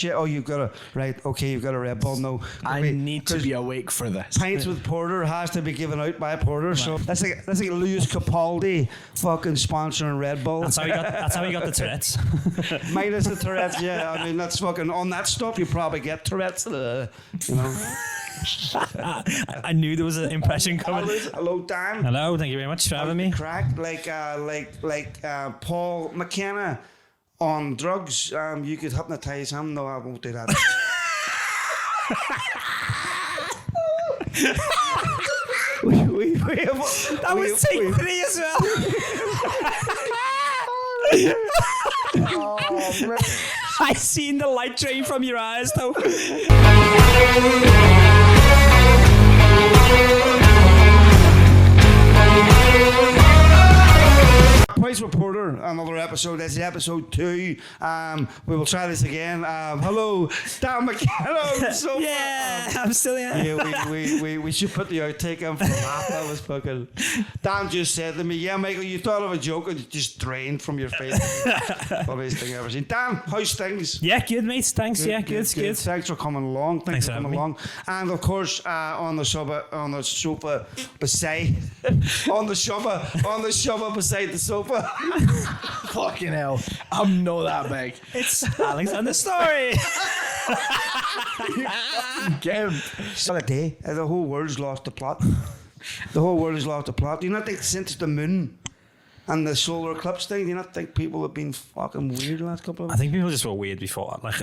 shit. Oh, you've got a Red Bull. No, I need to be awake for this. Pints with porter has to be given out by a porter. So that's like Lewis Capaldi fucking sponsoring Red Bull. That's how he got the Tourette's. Minus the Tourette's, yeah. I mean, that's fucking on that stuff. You probably get Tourette's, you know. I knew there was an impression coming. Hello, Dan. Hello, thank you very much for having me. Craic, like Paul McKenna on drugs. You could hypnotise him. No, I won't do that. That was take 3 as well. Oh, man. I seen the light drain from your eyes, though. Price Reporter, another episode. This is episode 2. We will try this again. Hello, Dan Mc Kenna Shubba. Yeah, I'm still here. Yeah, we should put the outtake in for that. That was fucking. Dan just said to me, "Yeah, Michael, you thought of a joke and it just drained from your face." Funniest thing I've ever seen. Dan, how's things? Yeah, good, mate. Thanks. Good. Thanks for coming along. Thanks for coming along. And of course, on the sofa beside the sofa. Fucking hell. I'm not that big. It's Alexander Story. Gimp. So a day, the whole world's lost the plot. The whole world has lost the plot. Do you not think since the moon and the solar eclipse thing, do you not think people have been fucking weird the last couple of I think people just were weird before, like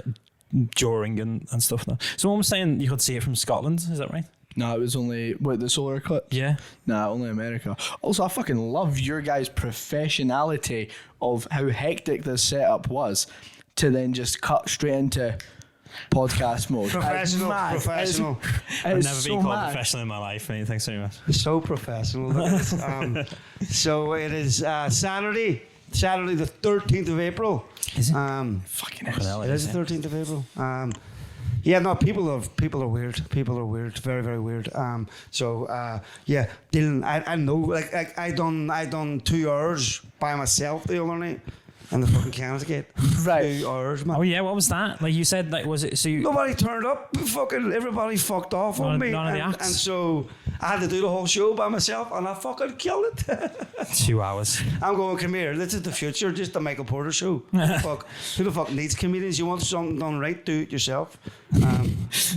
during and stuff now. Someone was saying you could see it from Scotland, is that right? No, it was only the solar eclipse. Yeah. Nah, only America. Also, I fucking love your guys' professionality of how hectic this setup was to then just cut straight into podcast mode. Professional. I've never so been called mad. professional in my life, mate. Thanks very much. So professional. So it is Saturday the 13th of April. Is it? Fucking hell. It is the 13th of April. Yeah, no, people are weird. People are weird, very, very weird. Yeah, Dylan, I know, like I done 2 hours by myself the other night in the fucking Gait. Right. 2 hours, man. Oh yeah, what was that? Like you said, like was it? So you Nobody turned up. Fucking everybody fucked off on me. None of the acts? And so I had to do the whole show by myself, and I fucking killed it. 2 hours. I'm going, come here, this is the future, just the Michael Porter show. Who the fuck needs comedians? You want something done right, do it yourself.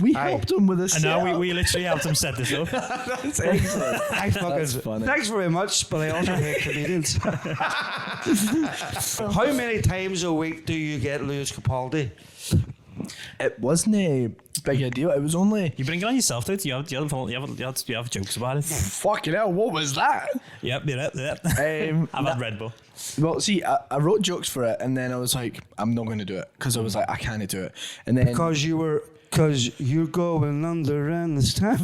We helped him with this. And now we literally helped him set this up. That's excellent. That's funny. Thanks very much, but I also hate comedians. How many times a week do you get Lewis Capaldi? It wasn't a big deal. It was only. You bring it on yourself, dude. You have jokes about it. Fucking hell, what was that? Yep. I've had Red Bull. Well, see, I wrote jokes for it, and then I was like, I'm not going to do it because I was like, I can't do it. And then Because you're going under and it's time.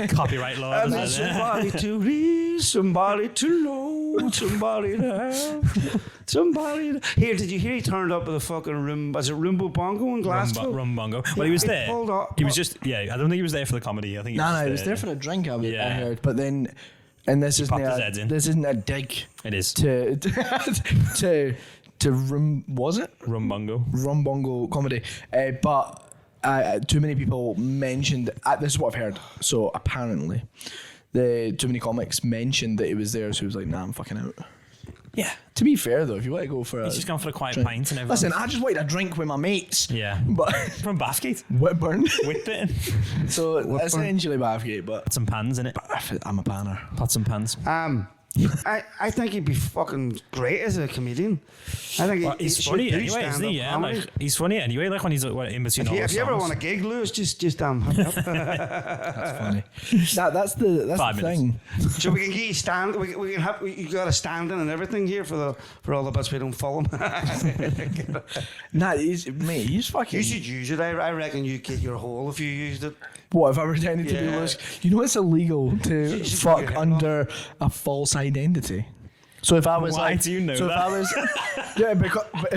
Copyright law. And there's somebody to read, somebody to know, somebody to have, somebody to... Here, did you hear he turned up with a fucking room? Was it Rumbo Bongo in Glasgow? Rum Bongo. Well, he was there. He was just, I don't think he was there for the comedy. I think he was there for a drink, I heard. But then, and this isn't a dig. It is. To Rum, was it? Rum Bongo comedy. But too many people mentioned, this is what I've heard, so apparently too many comics mentioned that he was there, so he was like, nah, I'm fucking out. Yeah. To be fair though, if you want to go for He's just gone for a quiet drink. pint and everything. Listen, I just wanted a drink with my mates. Yeah. But from Bathgate. Whitburn. Whitburn. So essentially Bathgate, but Put some pans in it. I'm a panner. Pots and pans. I think he'd be fucking great as a comedian. I think he's funny anyway, isn't he? Yeah, like, he's funny anyway. Like when he's in between all the songs. If you ever want a gig, Lewis, just That's funny. That's the thing. So we can get you stand. We can have. You got a stand in and everything here for all the bits we don't follow him. Nah, he's fucking. You should use it. I reckon you get your hole if you used it. What if I pretended to be Lewis? You know it's illegal to fuck under a false identity. So if I was Why do you know so that? If I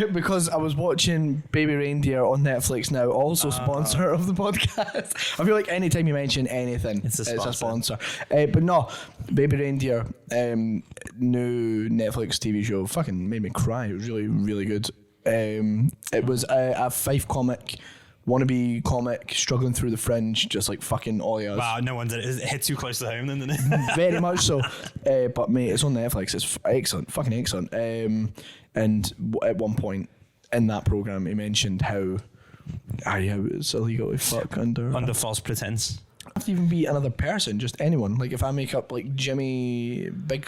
was because I was watching Baby Reindeer on Netflix now, also sponsor of the podcast. I feel like anytime you mention anything, it's a sponsor. But no, Baby Reindeer, new Netflix TV show, fucking made me cry. It was really, really good. It was a Fife comic, wannabe comic, struggling through the fringe, just like fucking all yours. Wow, no wonder it hit too close to home, didn't it? Very much so. But mate, it's on Netflix. It's excellent, fucking excellent. And at one point in that program, he mentioned how it's illegal to fuck under false pretense. Have to even be another person, just anyone. Like if I make up like Jimmy Big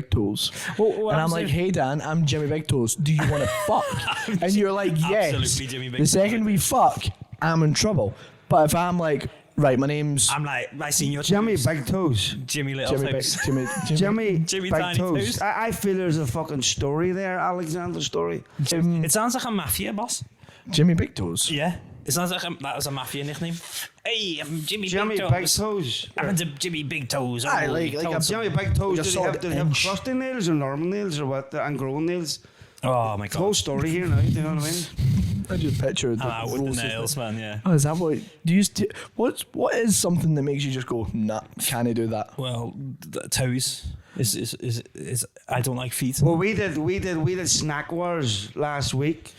Toes, and I'm like, hey Dan, I'm Jimmy Big Toes. Do you want to fuck? And you're like, yes. Absolutely Jimmy Big The second we fuck, I'm in trouble. But if I'm like, right, my name's I'm like, I seen your Jimmy Big Toes. Jimmy Little Toes. Jimmy Big Toes. Toes. I feel there's a fucking story there, Alexander story. It sounds like a mafia boss. Jimmy Big Toes. Yeah. It sounds like that was a mafia nickname. Hey, I'm Jimmy Big Toes. Big Toes. I'm Jimmy Big Toes. I like Jimmy Big Toes. Did he have crusty nails or normal nails or what? And grown nails? Oh my god. Whole story here now, do you know what I mean? I just pictured I'm out with the nails, man, yeah. Oh, is that what do you what is something that makes you just go, nah, can't do that? Well, toes is I don't like feet. Well, we did snack wars last week.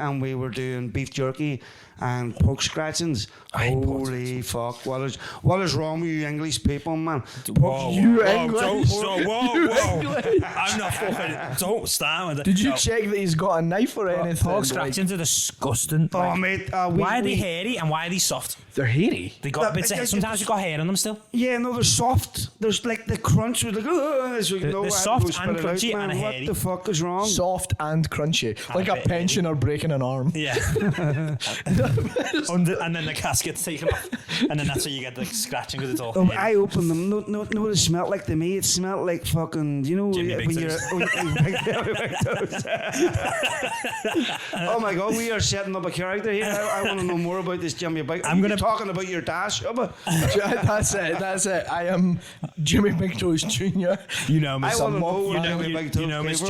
And we were doing beef jerky and pork scratchings. Holy fuck! What is wrong with you English people, man? Whoa, English? Whoa. I'm not fucking. Don't stand with it. Did you check that he's got a knife or anything? Pork scratchings are disgusting. Oh, mate. Why are they hairy and why are they soft? They're hairy. They got bits. Sometimes you got hair on them still. Yeah, no, they're soft. There's like the crunch was like, they're soft and crunchy and hairy. What the fuck is wrong? Soft and crunchy, like a pensioner breaking an arm. Yeah. And then the casket's taken off, and then that's where you get the scratching because it's all. I opened them. No, what it smelled like to me. It smelled like fucking. You know Jimmy when you're. Oh my god, we are setting up a character here. I want to know more about this Jimmy Big. You're talking about your dash, Shubba. That's it. I am Jimmy Big Toes Jr. You know, Miss. I want to know you know, Miss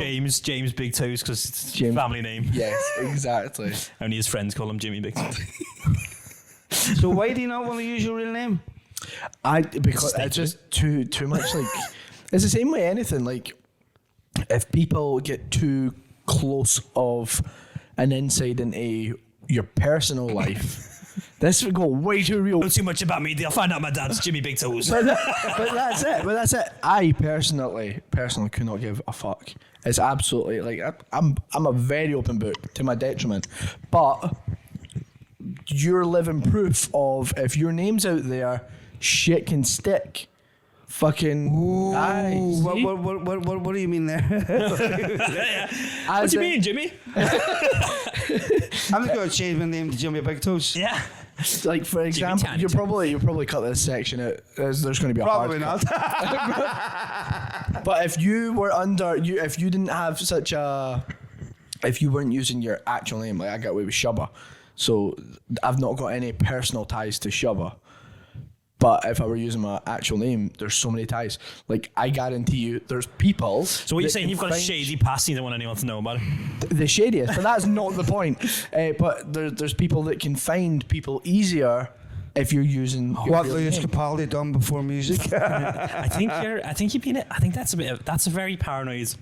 James Big Toes because it's his family name. Yes, exactly. Only his friends call him Jimmy Big Toes. So why do you not want to use your real name? Because it's just too much. Like it's the same way anything. Like if people get too close of an insight into your personal life. This would go way too real. Not too much about me. They'll find out my dad's Jimmy Big Toes. but that's it. I personally could not give a fuck. It's absolutely like I'm a very open book to my detriment. But you're living proof of if your name's out there, shit can stick. Fucking. What do you mean there? What do you mean, Jimmy? I'm just going to change my name to Jimmy Big Toes. Yeah. Like for example, you'll probably cut this section out. There's going to be a probably not. But if you were if you didn't have such a, if you weren't using your actual name, like I got away with Shubba, so I've not got any personal ties to Shubba. But if I were using my actual name, there's so many ties. Like, I guarantee you, there's people... So what you're saying, you've got a shady past and you don't want anyone to know about it? The shadiest, but that's not the point. But there's people that can find people easier if you're using... What Lewis Capaldi done before music? I think that's a very paranoid...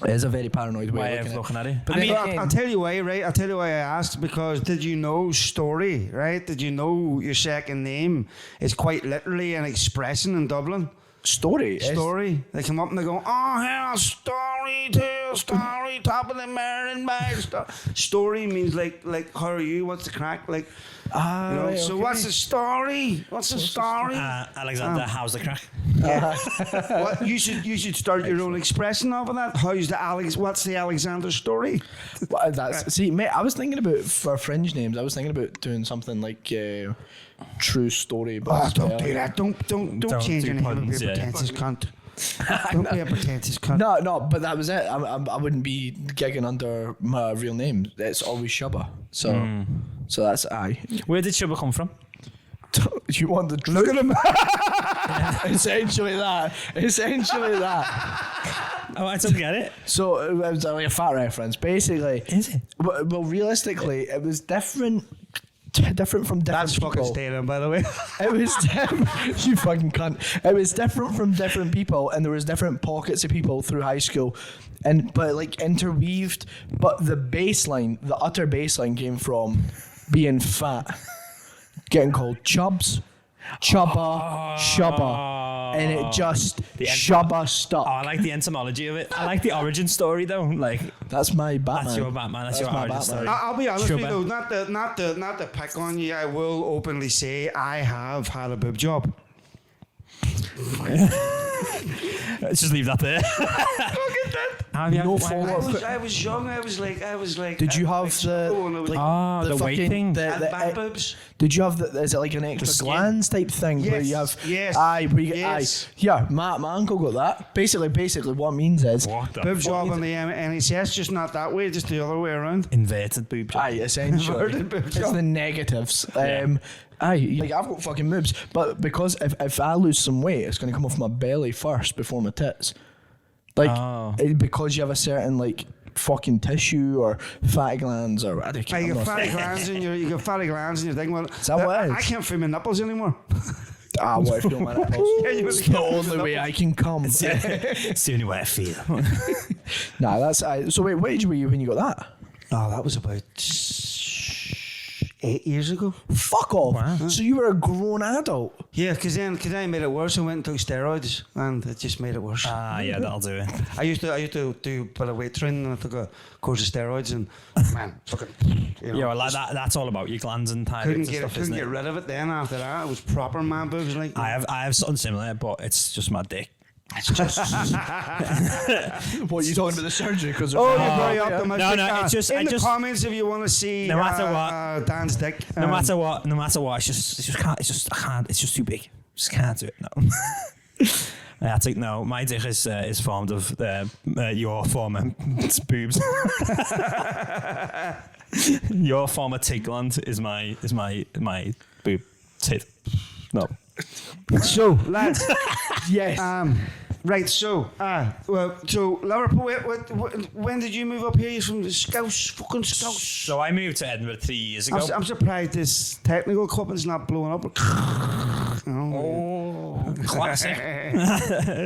It is a very paranoid way of looking at it. But I'll tell you why, right? I'll tell you why I asked, because did you know Story, right? Did you know your second name is quite literally an expression in Dublin? Story. They come up and they go, oh, hell, story, top of the mountain, story means like, how are you? What's the crack? Like, right, so okay. What's the story? Alexander, how's the crack? What you should start your own expression of that. What's the Alexander story? See, mate, I was thinking about for fringe names. I was thinking about doing something like True Story. But don't do that. Don't change your name and be a pretentious cunt. Don't be a pretentious cunt. No, but that was it. I wouldn't be gigging under my real name. It's always Shubba. So that's I. Where did Shubba come from? You want the truth? Look at him. Essentially that. Oh, I don't get it. So it was like a fat reference. Basically, is it? Well, realistically, it was different different from different That's people. fucking staying, by the way. It was you fucking cunt. It was different from different people, and there was different pockets of people through high school, but like interweaved. But the utter baseline came from being fat, getting called chubs, chubba, shubba, and it just shubba stuck. Oh, I like the etymology of it. I like the origin story though. Like that's my Batman. That's your Batman. That's your my origin Batman. story. I'll be honest with you, Shubba. though, not to pick on you. I will openly say I have had a boob job. Let's just leave that there. No follow-up. I was young. I was like. Did you have the weight fucking- thing? back boobs? Did you have is it like an extra skin? glands type thing where you have where you get yeah, my uncle got that. Basically what it means is What the Boob fuck? job on the NHS, just not that way, just the other way around. Inverted boob job. essentially Inverted boob it's job. the negatives. Yeah. Like I've got fucking moves, but because if I lose some weight, it's gonna come off my belly first before my tits. Like because you have a certain like fucking tissue or fatty glands or I don't care. You got fatty glands in your thing. Well, that what it is? I can't feel my nipples anymore. What if you don't want nipples? It's the only way I can come. It's the only way I feel. Nah, that's so wait, what age were you when you got that? Oh, that was about 8 years ago. Fuck off. Wow. So you were a grown adult. Yeah, because then I made it worse. I went and took steroids, and it just made it worse. Yeah, that'll do it. I used to do a bit of weight training, and I took a course of steroids, and man, fucking, Yeah, well, that's all about your glands and thyroid couldn't and stuff, isn't get it? rid of it. Then after that, it was proper man boobs. Like I have something similar, but it's just my dick. What are you talking about the surgery? Because you're very optimistic. No, it's just in the just comments if you want to see no matter what Dan's dick. no matter what, it's just I can't. It's just too big. Just can't do it. No. I think no. My dick is formed of your former boobs. Your former tit gland is my boob tit. No. So lads, yes. Right, so Liverpool. When did you move up here? You're from the Scouse, fucking Scouse. So I moved to Edinburgh 3 years ago. I'm surprised this technical equipment's not blowing up. Classic.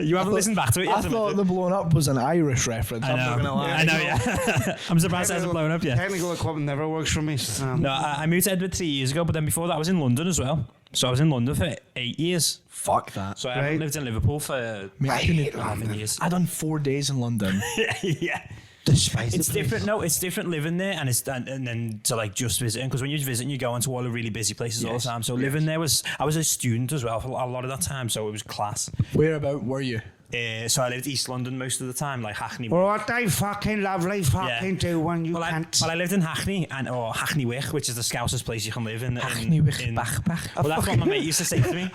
You haven't listened back to it yet. I thought the blown up was an Irish reference. I'm not gonna lie. I know, yeah. I'm surprised it hasn't blown up yet. Technical equipment never works for me. No, I moved to Edinburgh 3 years ago, but then before that I was in London as well. So I was in London for 8 years. Fuck that. So I haven't lived in Liverpool for I hate 11 years. I done 4 days in London. Yeah. Despite It's different. No, it's different living there and then to like just visiting, because when you're visiting you go into all the really busy places all the time. So living there I was a student as well for a lot of that time, so it was class. Whereabout were you? So I lived East London most of the time, like Hackney. What they fucking lovely fucking do when you can't. I lived in Hackney or Hackney Wick, which is the scousest place you can live in. Hackney Wick, Bach. Well, that's what my mate used to say to me.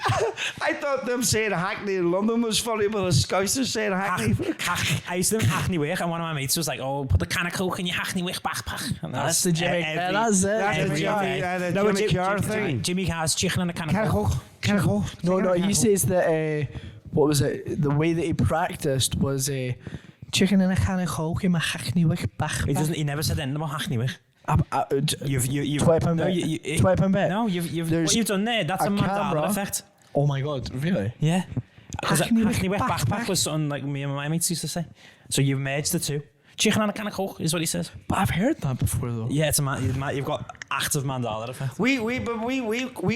I thought them saying Hackney in London was funny, but the Scousers saying Hackney. I used to live in Hackney Wick, and one of my mates was like, "Oh, put the can of Coke in your Hackney Wick backpack." And That's the Jimmy. That's the Jimmy Carr thing. Jimmy Carr's chicken and a can of Coke. Can I go? No, he says that. What was it? The way that he practiced was chicken in a can of Coke in my Hackney Wick backpack. He never said anything about Hackney Wick. You've £20 bet. £20 bet. No, what you've done there. That's a Mandela effect. Oh my god, really? Yeah. Because Hackney Hackney Wick backpack backpack was something like me and my mates used to say. So you've merged the two. Chicken and a can of Coke is what he says. But I've heard that before though. Yeah, it's you've got active Mandela effect. We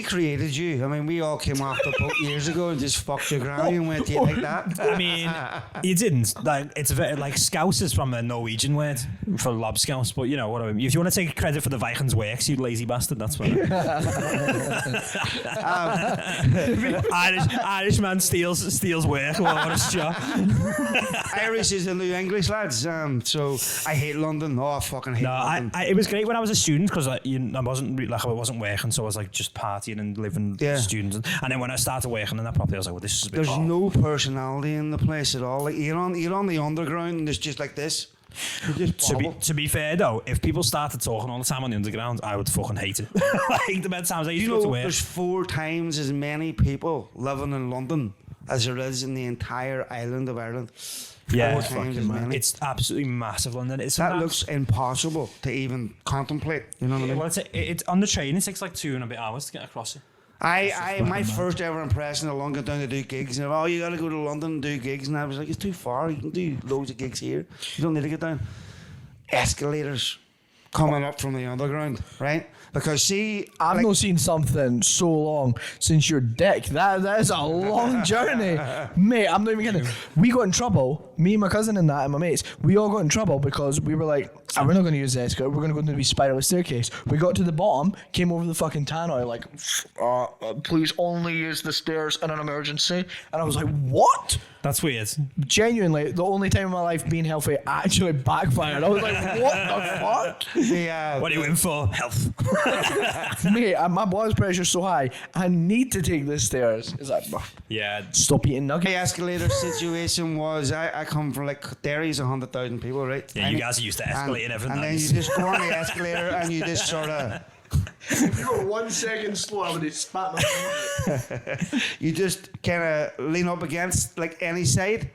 created you. I mean, we all came off the boat years ago and just fucked your granny and went, "Do you like that?" I mean, you didn't. Like, it's very like Scouse is from a Norwegian word for lobscouse, but you know what I mean. If you want to take credit for the Vikings' works, you lazy bastard, that's what. Irish man steals work. What a shot. Irish is the new English, lads. So I hate London. Oh, I fucking hate London. It was great when I was a student because I wasn't working, so I was like just partying and living students. And then when I started working in that property, I was like, well, this is a bit. There's no personality in the place at all. Like you're on the underground and it's just like this. To be fair though, if people started talking all the time on the underground, I would fucking hate it. Like the bad times I used to go to work. There's 4 times as many people living in London as there is in the entire island of Ireland. Yeah, it's absolutely massive, London. That looks impossible to even contemplate. You know what I mean? Well, it's on the train. It takes like 2.5 hours to get across it. My first ever impression of London down to do gigs, and you got to go to London and do gigs, and I was like, it's too far. You can do loads of gigs here. You don't need to get down. Escalators coming up from the underground, right? Because see, I've not seen something so long since your dick. That is a long journey, mate. I'm not even kidding. We got in trouble. Me, my cousin, and my mates. We all got in trouble because we were like, we're not going to use the escalator. We're going to go into the spiral staircase. We got to the bottom, came over the fucking tannoy, like, please only use the stairs in an emergency. And I was like, what? That's weird. Genuinely, the only time in my life being healthy actually backfired. I was like, what the fuck? What are you in for? Health. Mate, my blood pressure's so high, I need to take the stairs. Is that stop eating nuggets? The escalator situation was I come from like Derry's 100,000 people, right? Yeah, you guys are used to escalating everything. And then you just go on the escalator and you just sort of. If you were 1 second slow, I would have spat my You just kind of lean up against like any side.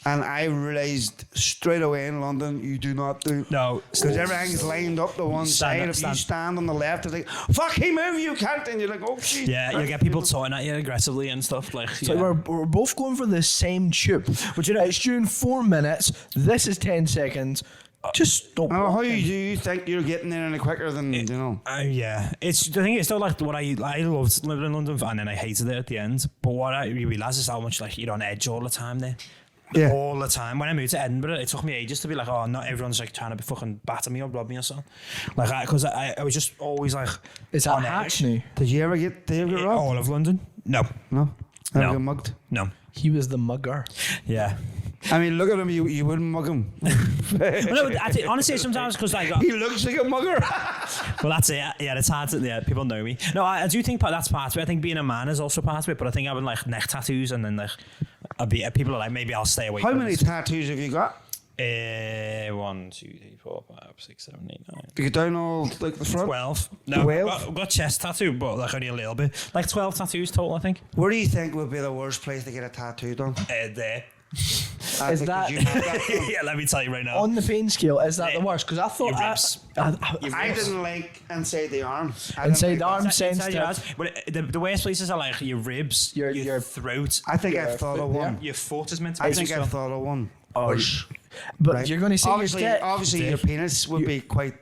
And I realised straight away in London, you do not do. No. Because everything's lined up to one side. If you stand on the left, it's like, fuck, he move, you can't. And you're like, oh, shit. Yeah, you get people talking at you aggressively and stuff. Like, so we're both going for the same tube. But you know, it's during 4 minutes. This is 10 seconds. Just stop. How do you think you're getting there any quicker than, you know? Yeah. It's the thing is still like what I loved living in London and then I hated it at the end. But what I realised is how much like you're on edge all the time there. Yeah. All the time. When I moved to Edinburgh, it took me ages to be like, oh, not everyone's like trying to be fucking batter me or rob me or something. Like, because I was just always like, is that Hackney? Did you ever get robbed? All of London? No. Never get mugged? No. He was the mugger. Yeah. I mean, look at him. You wouldn't mug him. No, honestly, sometimes because like he looks like a mugger. Well, that's it. Yeah, it's hard to. Yeah, people know me. No, I do think that's part of it. I think being a man is also part of it. But I think having like neck tattoos and then like, people are like, maybe I'll stay away. How many tattoos have you got? 1, 2, 3, 4, 5, 6, 7, 8, 9. Do you down all like the front? 12. No, 12? I've got chest tattoo, but like only a little bit. Like 12 tattoos total, I think. Where do you think would be the worst place to get a tattoo done? There. Is that yeah, let me tell you right now. On the pain scale, is that the worst? Because I thought I didn't like inside the arm. Inside the arm, sensitive. But the worst places are like your ribs, your throat. I think I thought of one. Your foot is meant to be. I think I thought of one. Oh, but right. You're going to say obviously your penis would be quite.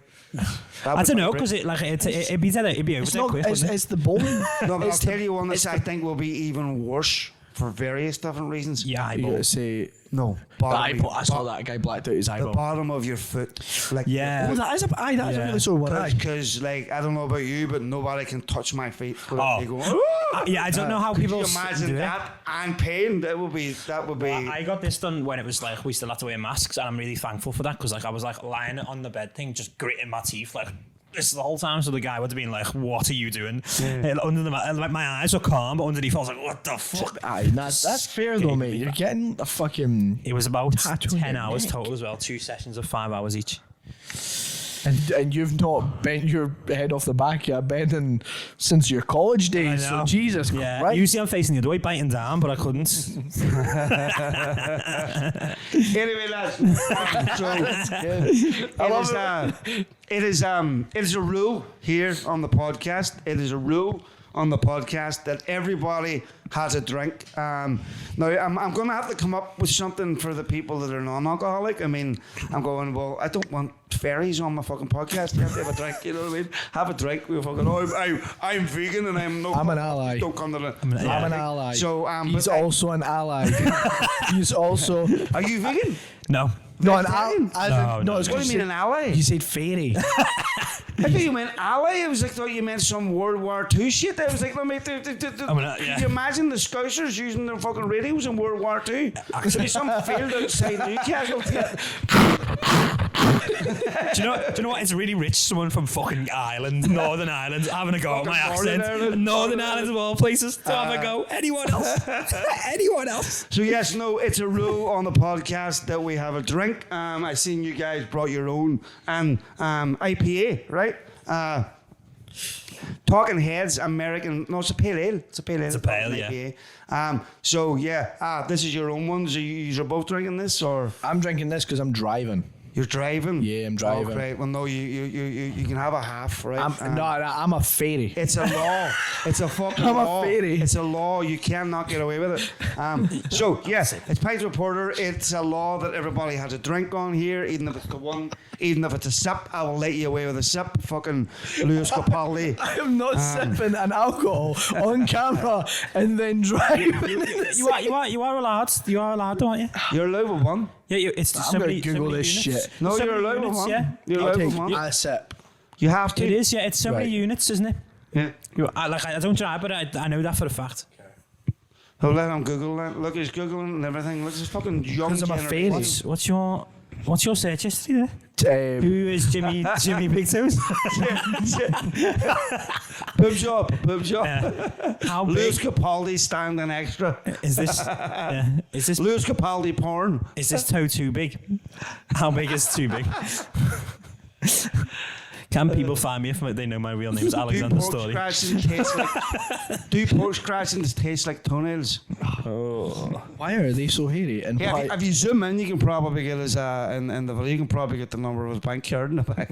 I don't know because it'd be dead. It'd be over there quick. It's the bone. No, but I'll tell you one that I think will be even worse. For various different reasons. Yeah, eyeball. You gotta say no. I saw that guy blacked out his eyeball. The bottom of your foot, like that is a really sore one. Because like I don't know about you, but nobody can touch my feet. I don't know how people. Could you imagine that and pain? That would be. Well, I got this done when it was like we still had to wear masks, and I'm really thankful for that because like I was like lying on the bed thing, just gritting my teeth like. This the whole time, so the guy would have been like, "What are you doing?" Yeah. Under like my eyes were calm, but underneath I was like, "What the fuck?" That's fair though, mate. You're getting a fucking. It was about 10 hours total as well, 2 sessions of 5 hours each. And you've not bent your head off the back of your bed since your college days. So Jesus Christ. Usually I'm facing the other way, biting down, but I couldn't. Anyway, lads. It is a rule here on the podcast. It is a rule on the podcast that everybody has a drink. Now, I'm going to have to come up with something for the people that are non-alcoholic. I mean, I'm going, well, I don't want fairies on my fucking podcast. You have to have a drink, you know what I mean? Have a drink. We're fucking, I'm vegan and I'm an ally. Don't come to the... I'm an ally. So, he's also an ally. He's also... Are you vegan? No. No, an ally. No, what do you mean an ally? You said fairy. I thought you meant ally. I was like, thought you meant some World War II shit. I was like, no, mate. Can you imagine the Scousers using their fucking radios in World War II? There'd be some field outside Newcastle. Do you know what? It's really rich. Someone from fucking Ireland, Northern Ireland, having a go at my accent. Northern Ireland of all places to have a go. Anyone else? Anyone else? So yes, no, it's a rule on the podcast that we have a drink. I seen you guys brought your own IPA, right? Talking Heads American. No, it's a pale ale. It's a pale ale. It's a pale, yeah. This is your own one. So you're both drinking this, or I'm drinking this because I'm driving. you're driving? Yeah, I'm driving. Oh, great. Well, no, you can have a half, right? I'm a fairy. It's a law. It's a fucking I'm law. a fairy. It's a law. You cannot get away with it. So, yes, it's Pint Reporter. It's a law that everybody has a drink on here, even if it's the one, even if it's a sip. I will let you away with a sip. Fucking Lewis Capaldi. I am not sipping an alcohol on camera and then driving. You are allowed. You are allowed, aren't you? You're allowed with one. Yeah, it's I'm going to Google this shit. No, So you're many allowed with units, one. yeah. You're I'll allowed with take one. a sip. You have to. It is, yeah. It's so many Right. units, isn't it? Yeah. I don't drive, but I know that for a fact. Oh, let him Google that. Look, he's Googling and everything. Look, he's fucking young. 'Cause I'm a generation. fairy. What's your search history there? Who is Jimmy Big Toes? Pub job. How Lewis big Capaldi standing extra. is this? Is this Lewis Capaldi porn. Is this toe too big? How big is too big? Can people find me if they know my real name is Alexander Story? Do pork scratchings taste like toenails? Why are they so hairy? And Yeah, why? if you zoom in, you can probably get his in the video. You can probably get the number of his bank card in the back.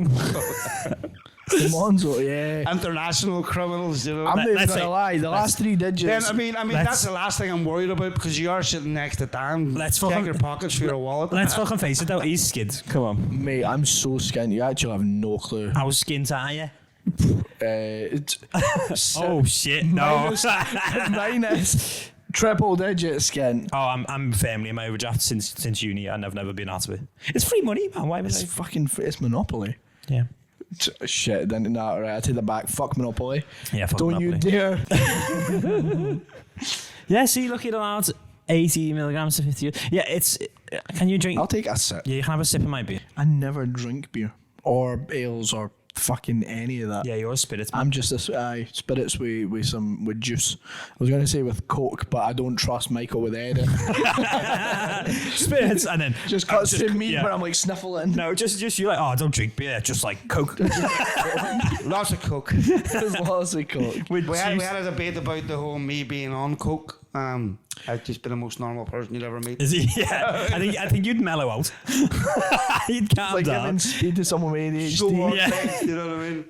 Monzo, yeah. International criminals, you know. I'm not even let's gonna say- lie. The last three digits. Then I mean Let's- that's the last thing I'm worried about because you are sitting next to Dan. Let's check fucking- your pockets for your wallet. Let's fucking face it though, he's skid. Come on. Mate, I'm so skint. You actually have no clue. How skint are you? It's Oh shit, no. minus triple digit skin. Oh, I'm firmly in my overdraft since uni and I've never been out of it. It's free money, man. Why would It's I? fucking. It's Monopoly. Yeah. Shit, then nah, right, I take that back. Fuck Monopoly. Yeah, fuck Don't you Monopoly. dare. Yeah, see, look, it allowed 80 milligrams to 50. Yeah, it's. Can you drink? I'll take a sip. Yeah, you can have a sip of my beer. I never drink beer or ales or fucking any of that. Yeah, you're a spirits man. I'm just a spirits with juice. I was going to say with Coke, but I don't trust Michael with Edit. Spirits, and then Just cuts to me, yeah. but I'm like sniffling. No, just you like, oh, don't drink beer, just like Coke. Lots of coke. There's lots of Coke. we had a debate about the whole me being on coke. I've just been the most normal person you'd ever meet. Is he? Yeah, I think you'd mellow out. You'd calm Like down. giving speed to someone with ADHD. So on Yeah. things, you know what I mean?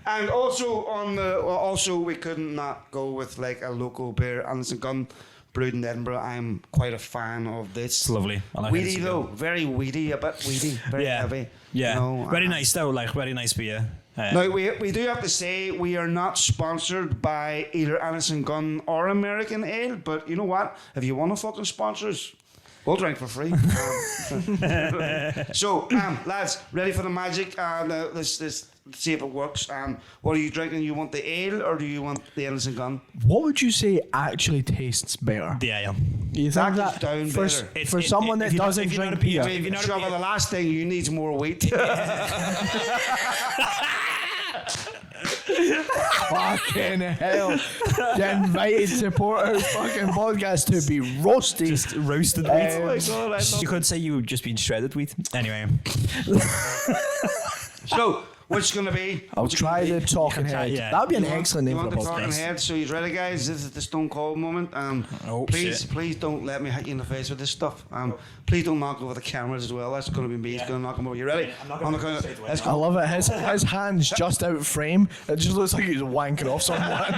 And also we couldn't not go with like a local beer, Anderson Gun, brewed in Edinburgh. I'm quite a fan of this. It's lovely. I like Weedy it. though, very weedy, a bit weedy, very Yeah. heavy. Yeah, you know, very nice though. Like very nice beer. Now we do have to say we are not sponsored by either Anderson Gun or American Ale, but you know what? If you want to fucking sponsor us, we'll drink for free. So, lads, ready for the magic? Let's see if it works. What are you drinking? You want the ale or do you want the Anderson Gun? What would you say actually tastes better? The ale. You think That that goes down for, better. for someone that if you're not- doesn't if you're not drink a beer? beer- if you're not a Sure, beer- the last thing you need is more wheat. Fucking hell. The invited supporters fucking podcast to be roasted. Just roasted wheat. Oh my God, I love You could say you were just being shredded wheat. Anyway. So, what's going to be? I'll try the talking try- head. yeah. That would be an You want- excellent you name for want a the talking podcast. head? So you ready, guys? This is the Stone Cold moment. Oh, please, shit. please don't let me hit you in the face with this stuff. Please don't knock over the cameras as well. That's going to be me. He's going to knock them over. You ready? I'm not On gonna the count. say it. Let's I go. love it. His hands just out frame. It just looks like he's wanking off someone.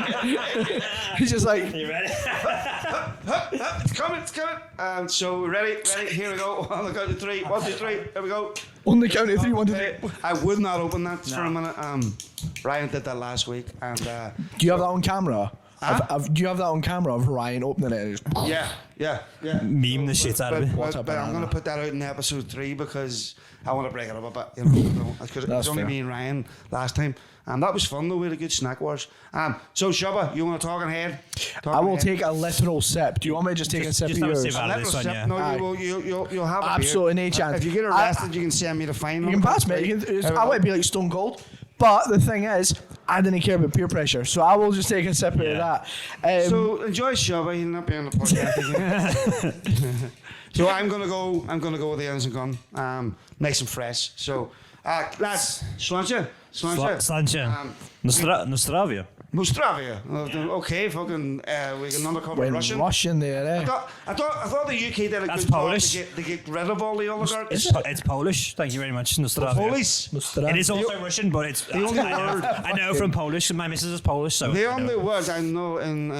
He's just like, You ready? It's coming. It's coming. So ready? Here we go. On the count of three. 1, 2, 3. Here we go. on the count of 3, 1, 2, 3. I would not open that for a minute. Ryan did that last week, and Do you have that on camera? Huh? Do you have that on camera of Ryan opening it? And just, yeah. Meme the shit out of it. What's a But I'm banana? going to put that out in episode 3 because I want to break it up a bit. You know, because it was That's only fair. me and Ryan last time. That was fun though. We had a good snack wars. So Shubba, you want to talk ahead? I will take a literal sip. Do you want me to just take a sip just of have a yours? sip out of this one, yeah. No, Aye. you'll have a Absolutely beer. no chance. If you get arrested, you can send me the fine. You can pass me. I want to be like Stone Cold. But the thing is, I didn't care about peer pressure, so I will just take a sip of that. So enjoy Shubba. He'll not be on the podcast again. So I'm gonna go with the Anderson Gun. Nice and fresh. So lads, sláinte. Sláinte. Nostravia. Mostravia. Okay, fucking. We can undercover Went Russian. Russian there, eh? I thought the UK did a That's good Polish. job to get rid of all the oligarchs. It's Polish. Thank you very much. Nostravia. Polish. It is also Russian, but it's. I know from Polish. My missus is Polish, so. The only word I know in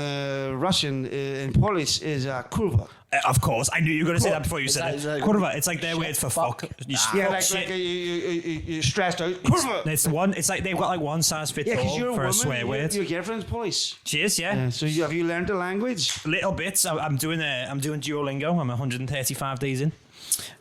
Russian, in Polish, is kurva. Of course, I knew you were going to say that before you said it. Kurva, it's like their word for fuck. Yeah, like you stressed out. Kurva. It's like they've got like one size fits all for a swear word. Your girlfriend's Polish. She is, yeah. So have you learned the language? Little bits. I'm doing Duolingo. I'm 135 days in.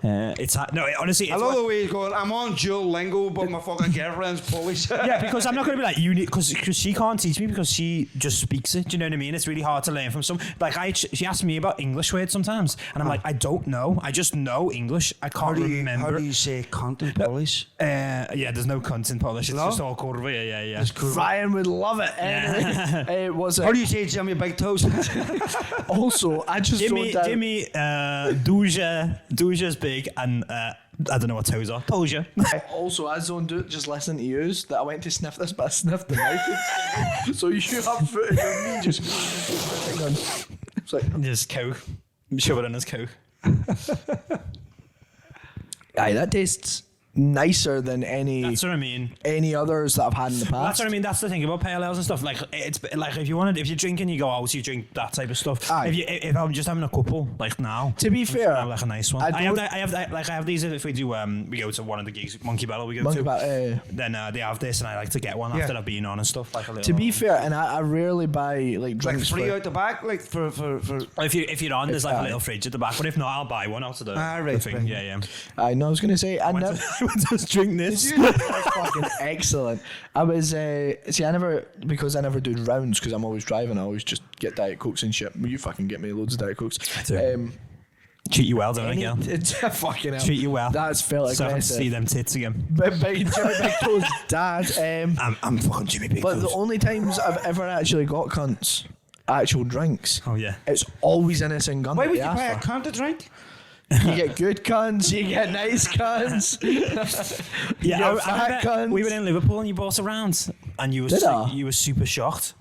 Honestly. I love the way he's going. I'm on Duolingo, but my fucking girlfriend's Polish. Yeah, because I'm not going to be like unique because she can't teach me because she just speaks it. Do you know what I mean? It's really hard to learn from some. Like she asks me about English words sometimes, and I'm like, I don't know. I just know English. I can't remember. How do you say cunt in Polish? Yeah, there's no cunt in Polish. It's just all kurva. Yeah. Ryan would love it. Anyway, how do you say Jimmy Big Toes? Also, I just Jimmy, duja's big, and I don't know what toes are. Told you. Also, I don't do it. Just listen to you. That I went to sniff this, but I sniffed the mic. So you have footage of me just. It's like just coke. Shove it in his coke. Aye, that tastes nicer than any. That's what I mean. Any others that I've had in the past. That's what I mean. That's the thing about pale ales and stuff. Like it's like if you're drinking, you go out, you drink that type of stuff. Aye. If I'm just having a couple, like now. To be fair, I have like a nice one. I have these if we do we go to one of the gigs, Monkey Battle. We go to. Then they have this, and I like to get one after I've been on and stuff. Like a little. To be fair, and I rarely buy like drinks. Like free out the back, like for. If you're on, there's like a little fridge at the back. But if not, I'll buy one out of the thing. Right. Yeah. I know. I was gonna say I never. I went to drink this. That's fucking excellent. I was I never do rounds because I'm always driving. I always just get Diet Cokes and shit. You fucking get me loads of Diet Cokes. Treat you well, don't I, girl? Fucking hell. Treat you well. That's felt aggressive. So I can see them tits again. Big Jimmy Big Toes dad. I'm fucking Jimmy Big Toes. But the only times I've ever actually got cunts, actual drinks. Oh yeah. It's always in a Gun. Why would you buy a cunt to drink? You get good cunts, you get nice cunts. Cunts. We were in Liverpool and you bought a round, and you were super shocked.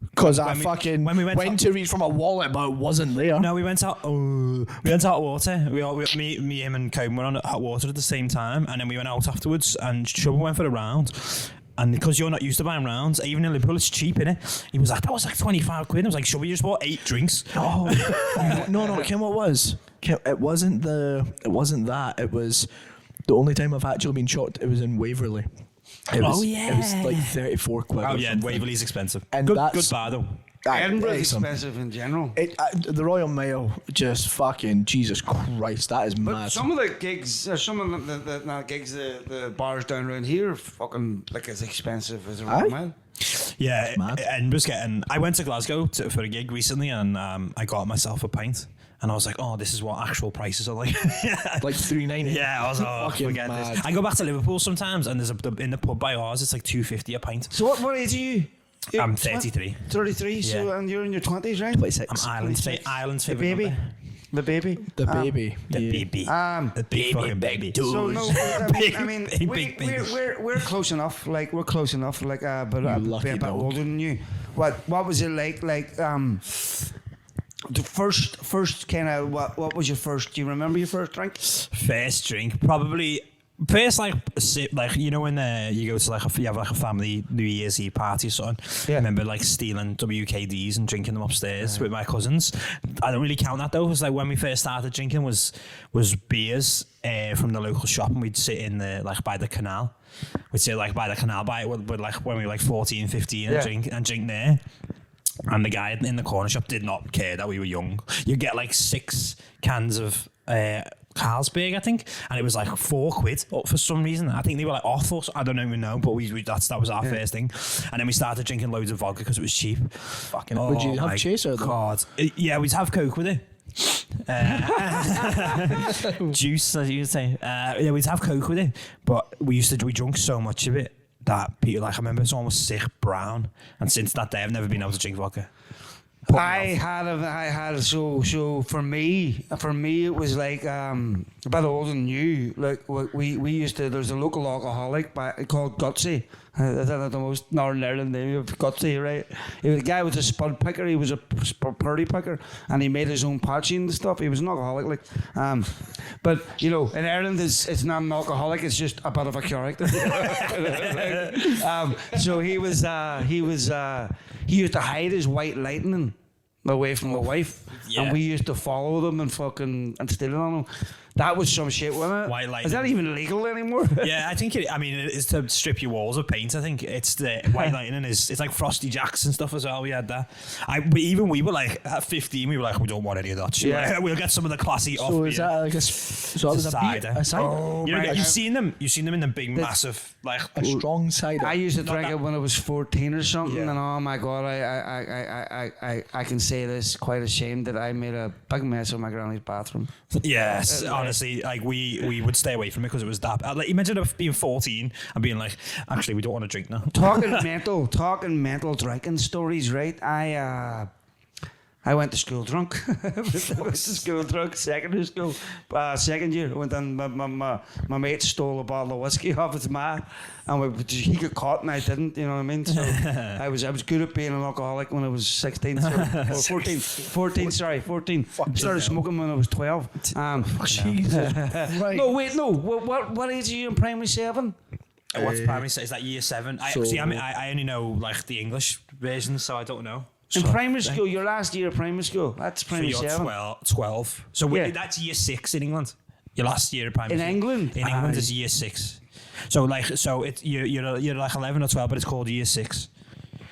Because when we went to reach from a wallet, but it wasn't there. No, we went out. We went out water. Me, him, and Comedia were on hot water at the same time, and then we went out afterwards. And Shubba went for a round. And because you're not used to buying rounds, even in Liverpool, it's cheap, innit? He was like, that was like 25 quid. I was like, Shubba, you just bought 8 drinks. Oh, no, Kim, what was? Kim, it wasn't that. It was the only time I've actually been shocked. It was in Waverley. It was like 34 quid. Oh yeah, Waverley's expensive. And good bar though. Edinburgh is expensive in general. The Royal Mail, just fucking Jesus Christ, that is mad. But some of the gigs, the bars down around here, fucking like as expensive as a Royal Mail. Yeah, Edinburgh's getting. I went to Glasgow for a gig recently, and I got myself a pint. And I was like, oh, this is what actual prices are like. Like $3.90. Yeah, I was like, forget this. I go back to Liverpool sometimes, and there's in the pub by ours, it's like $2.50 a pint. So what age are you? I'm 33. 33, so and you're in your 20s, right? 26. I'm Ireland's the baby. The baby. The baby. The baby. The big fucking baby. So no, I mean, we're close enough. Like we're close enough. Like, but I'm a bit older than you. What was it like? The first kind of what was your first? Do you remember your first drink? First drink, probably. First, like you know when you go to you have like a family New Year's Eve party or something. Yeah. I remember like stealing WKDs and drinking them upstairs with my cousins. I don't really count that though, because like when we first started drinking was beers from the local shop, and we'd sit in the by the canal. We'd sit like by the canal with like when we were like 14, 15 and drink there. And the guy in the corner shop did not care that we were young. You get like 6 cans of Carlsberg, I think, and it was like £4 for some reason. I think they were like off us. I don't even know, but that was our first thing. And then we started drinking loads of vodka because it was cheap. Fucking would you have chaser though? God, yeah, we'd have Coke with it. Juice, as you would say. Yeah, we'd have Coke with it, but we drunk so much of it that people, like, I remember someone was sick brown, and since that day I've never been able to drink vodka. I had so for me it was like a bit older than you. Like we used to. There's a local alcoholic called Gutsy. That's the most Northern Ireland name of Gutsy, right? He was a guy with a spud picker. He was a purdy picker, and he made his own patchy and stuff. He was an alcoholic, but you know, in Ireland, it's not an alcoholic. It's just a bit of a character. So he used to hide his white lightning away from the wife, and we used to follow them and steal it on them. That was some shit, wasn't it? White lightning. Is that even legal anymore? Yeah, I think it is to strip your walls of paint. I think it's the white lightning it's like Frosty Jacks and stuff as well. We had that. We were like at 15. We were like, we don't want any of that shit. Yeah. Like, we'll get some of the classy off. So is that like a cider? A cider? Oh, you've seen them in the big massive like a strong cider. I used to drink it when I was 14 or something, and oh my god, I can say this quite ashamed that I made a big mess of my granny's bathroom. Yes, honestly, like we would stay away from it because it was that. Like imagine being 14 and being like, actually, we don't want to drink now. Talking mental drinking stories, right? I went to school drunk. Secondary school. Second year, I went and my mate stole a bottle of whiskey off his ma, and he got caught and I didn't. You know what I mean? So I was good at being an alcoholic when I was 16, or 14. 14. Started smoking when I was 12. Jesus. Right. No, wait, no. What age are you in primary 7? What's primary? Is that year 7? I only know like the English version, so I don't know. In primary school, your last year of primary school, that's primary 7. 12. So that's year 6 in England. Your last year of primary in school. England? In England is year 6. So you're like 11 or 12, but it's called year 6.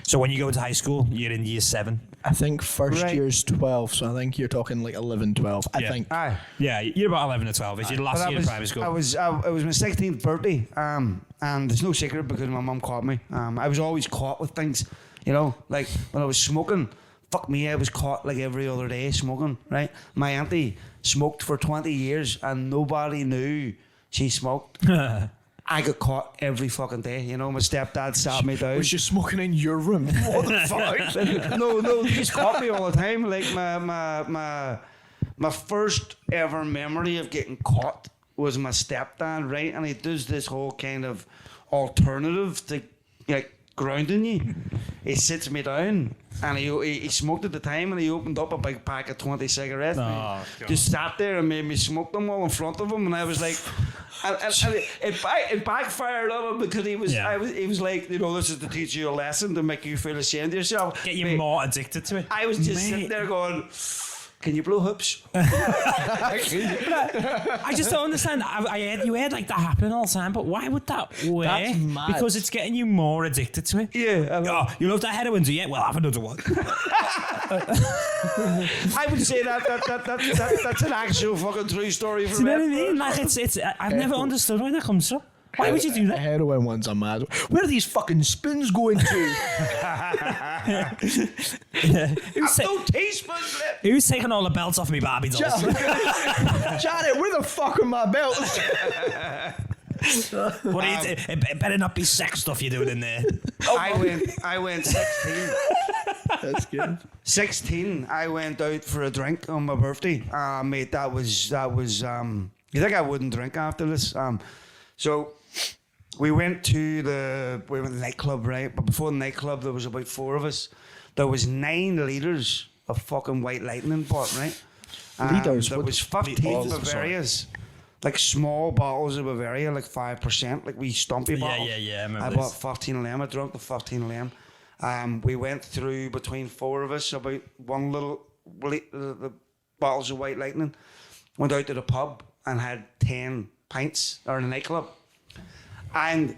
So when you go into high school, you're in year 7. I think first year's 12, so I think you're talking like 11, 12. I think. Aye. Yeah, you're about 11 or 12. It's your last year of primary school. It was my 16th birthday, and there's no secret because my mum caught me. I was always caught with things. You know, like when I was smoking, fuck me, I was caught like every other day smoking, right? My auntie smoked for 20 years and nobody knew she smoked. I got caught every fucking day, you know. My stepdad sat me down. Was you smoking in your room? What the fuck? No, he just caught me all the time. Like my first ever memory of getting caught was my stepdad, right? And he does this whole kind of alternative to like grounding you. He sits me down and he smoked at the time, and he opened up a big pack of 20 cigarettes. Just sat there and made me smoke them all in front of him, and I was like, and it backfired on him because he was like, you know, this is to teach you a lesson to make you feel ashamed of yourself. Get you more addicted to it. I was just sitting there going, can you blow hoops? I just don't understand. You heard like that happening all the time, but why would that work? That's mad. Because it's getting you more addicted to it. Yeah. You love that heroin, do you? Well, have another one. I would say that's an actual fucking true story for Do me. you know what I mean? Like it's I've never understood where that comes from. Why would you do that? Heroin ones are mad. Where are these fucking spoons going to? No teaspoons left. Who's taking all the belts off me Barbie dolls? Janet, where the fuck are my belts? It better not be sex stuff you're doing in there. I went 16. That's good. 16. I went out for a drink on my birthday. Mate, that was. You think I wouldn't drink after this? So we went to the nightclub, right? But before the nightclub, there was about 4 of us. There was 9 litres of fucking white lightning bought, right? Litres? There was 15 Bavarias. Like small bottles of Bavaria, like 5%, like wee stumpy bottles. Yeah. I bought 15 of them. I drank the 15 of them. We went through between 4 of us about one little the bottles of white lightning. Went out to the pub and had 10 pints or in a nightclub. And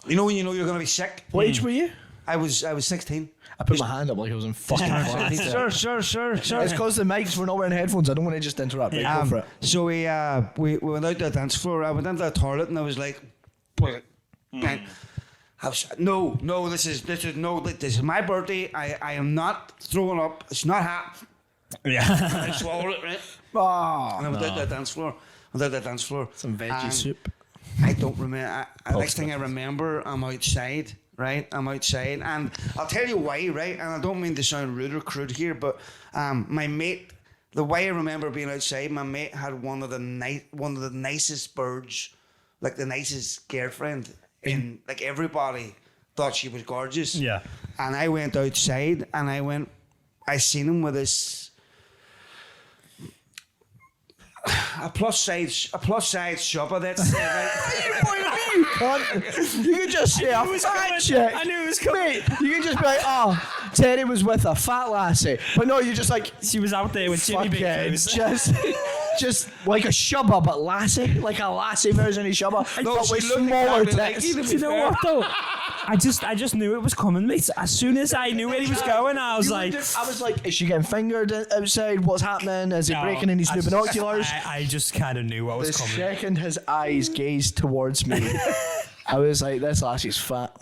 you know when you know you're going to be sick? What age were you? I was 16. I put my hand up like I was in fucking class. Sure. It's because the mics were not wearing headphones. I don't want to just interrupt. Go for it. So we went out to the dance floor. I went into the toilet and I was like, this is my birthday. I am not throwing up. It's not hot. Yeah. I swallowed it, right? And I went out to the dance floor. Some veggie soup. I don't remember. Next thing I remember, I'm outside. Right, I'm outside, and I'll tell you why. Right, and I don't mean to sound rude or crude here, but my mate the way I remember being outside, my mate had one of the nicest birds, like the nicest girlfriend. In like everybody thought she was gorgeous. Yeah. And I went outside and I seen him with this a plus size shopper. That's You can just say a fat chick. I knew it was coming. Mate, you can just be like, oh, Terry was with a fat lassie. But no, you're just like, She was out there with Jimmy Big Toes. just like a Shubba, but lassie. Like a lassie version of Shubba. But with smaller tits. Do you know what though? I just knew it was coming, mate. As soon as I knew where he was going, I was like, is she getting fingered outside? What's happening? Is he breaking in his new binoculars? I just kind of knew what was The coming. second his eyes gazed towards me, I was like, this lassie's fat.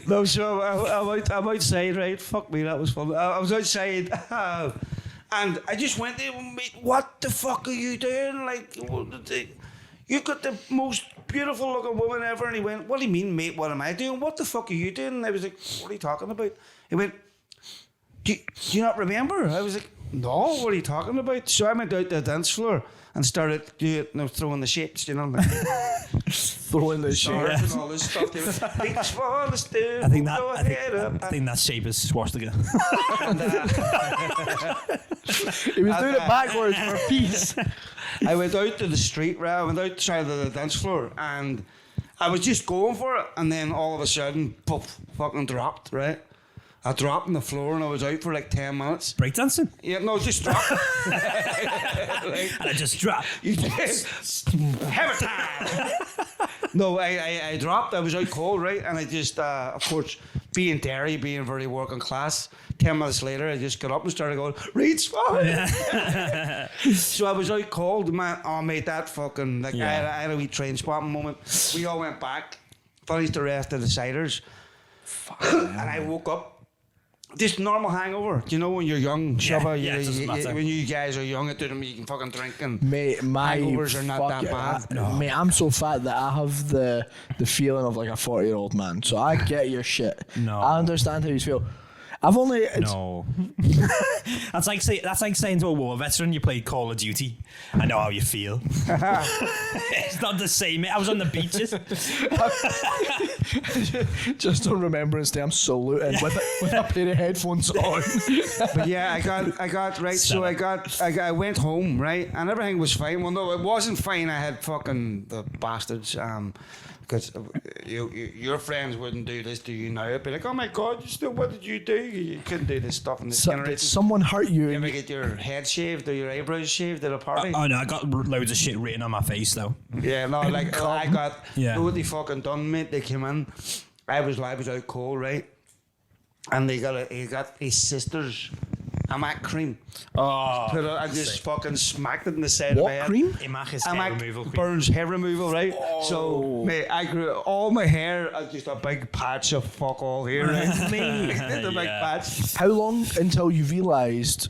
No, so I'm outside, right? Fuck me, that was fun. I was outside, and I just went there, mate, what the fuck are you doing? Like, you got the most beautiful looking woman ever. And he went, what do you mean, mate, what am I doing? What the fuck are you doing? And I was like, what are you talking about? He went, do you not remember? I was like, no, what are you talking about? So I went out to the dance floor and started throwing the shapes, you know, like Throwing the stars and all this stuff. Beach ball, let's do it. I think that shape is swastika. He was doing it backwards for peace. I went out to the street, right? I went out to the dance floor, and I was just going for it, and then all of a sudden, poof, fucking dropped, right? I dropped on the floor, and I was out for like 10 minutes. Breakdancing? Yeah, no, just dropped. And I just dropped. You did. Hammer time. No, I dropped. I was out cold, right? And I just, of course, being Derry, being very working class, 10 minutes later, I just got up and started going, reach forward. Yeah. So I was out cold, man. Oh, mate, that fucking, like, I had a wee train spotting moment. We all went back, finished the rest of the ciders, and I woke up. Just normal hangover. Do you know when you're young, Shubba? When you guys are young, it doesn't mean you can fucking drink, and mate, my hangovers are not that bad. Mate, I'm so fat that I have the feeling of like a 40-year-old man. So I get your shit. No. I understand how you feel. I've only no. That's like saying to a war veteran you played Call of Duty. I know how you feel. It's not the same. I was on the beaches. Just on Remembrance Day, I'm saluting with a pair of headphones on. But yeah, I got right. So I went home, right, and everything was fine. Well, no, it wasn't fine. I had fucking the bastards. Because your friends wouldn't do this to you now. It'd be like, oh my God, what did you do? You couldn't do this stuff in this generation. Someone hurt you. You ever get your head shaved or your eyebrows shaved at a party? Oh no, I got loads of shit written on my face though. Yeah, no, like I got, what they fucking done, mate? They came in, I was out cold, right? And he got his sister's Amac cream. Oh, I just fucking smacked it in the side of my head. What cream? Amac is hair removal cream. Burns hair removal, right? Oh. So, mate, I grew all my hair, just a big patch of fuck all here, right? The big patch. How long until you realised?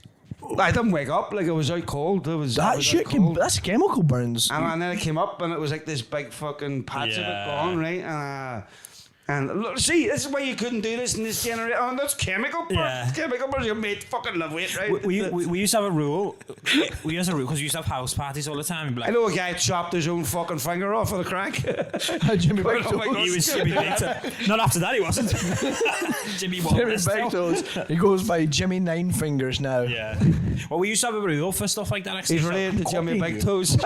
I didn't wake up, like I was out cold. That's chemical burns. And then I came up and it was like this big fucking patch of it gone, right? And look, see, this is why you couldn't do this in this generation. Oh, that's chemical burns. Yeah. Chemical burns, you mate fucking love it, right? We used to have a rule. We used to have a rule because we used to have house parties all the time. Like, I know a guy chopped his own fucking finger off with a craic. Jimmy Big Toes. He was Jimmy Big Toes. Not after that, he wasn't. Jimmy Big Toes. He goes by Jimmy Nine Fingers now. Yeah. Well, we used to have a rule for stuff like that. Actually, he's related to Jimmy Big Toes.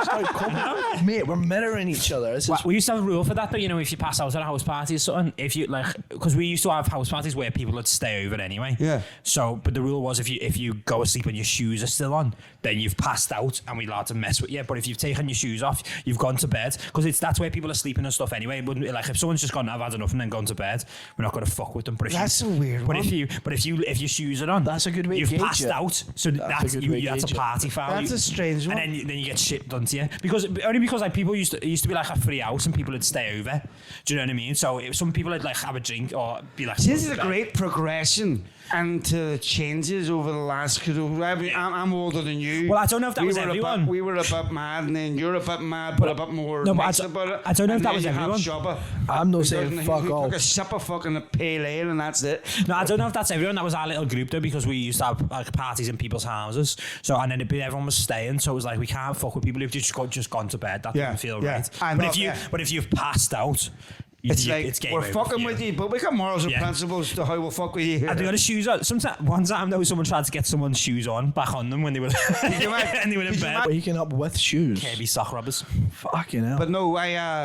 Mate, we're mirroring each other. We used to have a rule for that, though. You know, if you pass out at a house party or something, if you like, because we used to have house parties where people would stay over anyway. Yeah. So, but the rule was if you go asleep and your shoes are still on, then you've passed out and we're allowed to mess with you. But if you've taken your shoes off, you've gone to bed, because that's where people are sleeping and stuff anyway. It wouldn't, like, if someone's just gone, I've had enough, and then gone to bed, we're not going to fuck with them. But if that's a weird one. If your shoes are on, that's a good way. You've passed out, so that's a party foul. That's a strange one. And then you get shit done to you because like people used to be like a free house and people would stay over. Do you know what I mean? So some people would like have a drink or be like. This is a great progression and to changes over the last. Cause I'm older than you. Well, I don't know if that was everyone. We were a bit mad, and then you're a bit mad, but a bit more. No, but about it. I don't know if that was everyone. Shubba, I'm not saying fuck off. Took a sip of fucking pale ale, and that's it. No, I don't know if that's everyone. That was our little group though, because we used to have like parties in people's houses. So and then everyone was staying. So it was like we can't fuck with people who've just gone to bed. That didn't feel right. But if you've passed out. It's like we're fucking with you, but we got morals and principles to how we'll fuck with you. And they got the shoes on. One time though, someone tried to get someone's shoes on back on them when they were and they were in bed. Waking up with shoes. Heavy sock rubbers. Fucking hell. But no,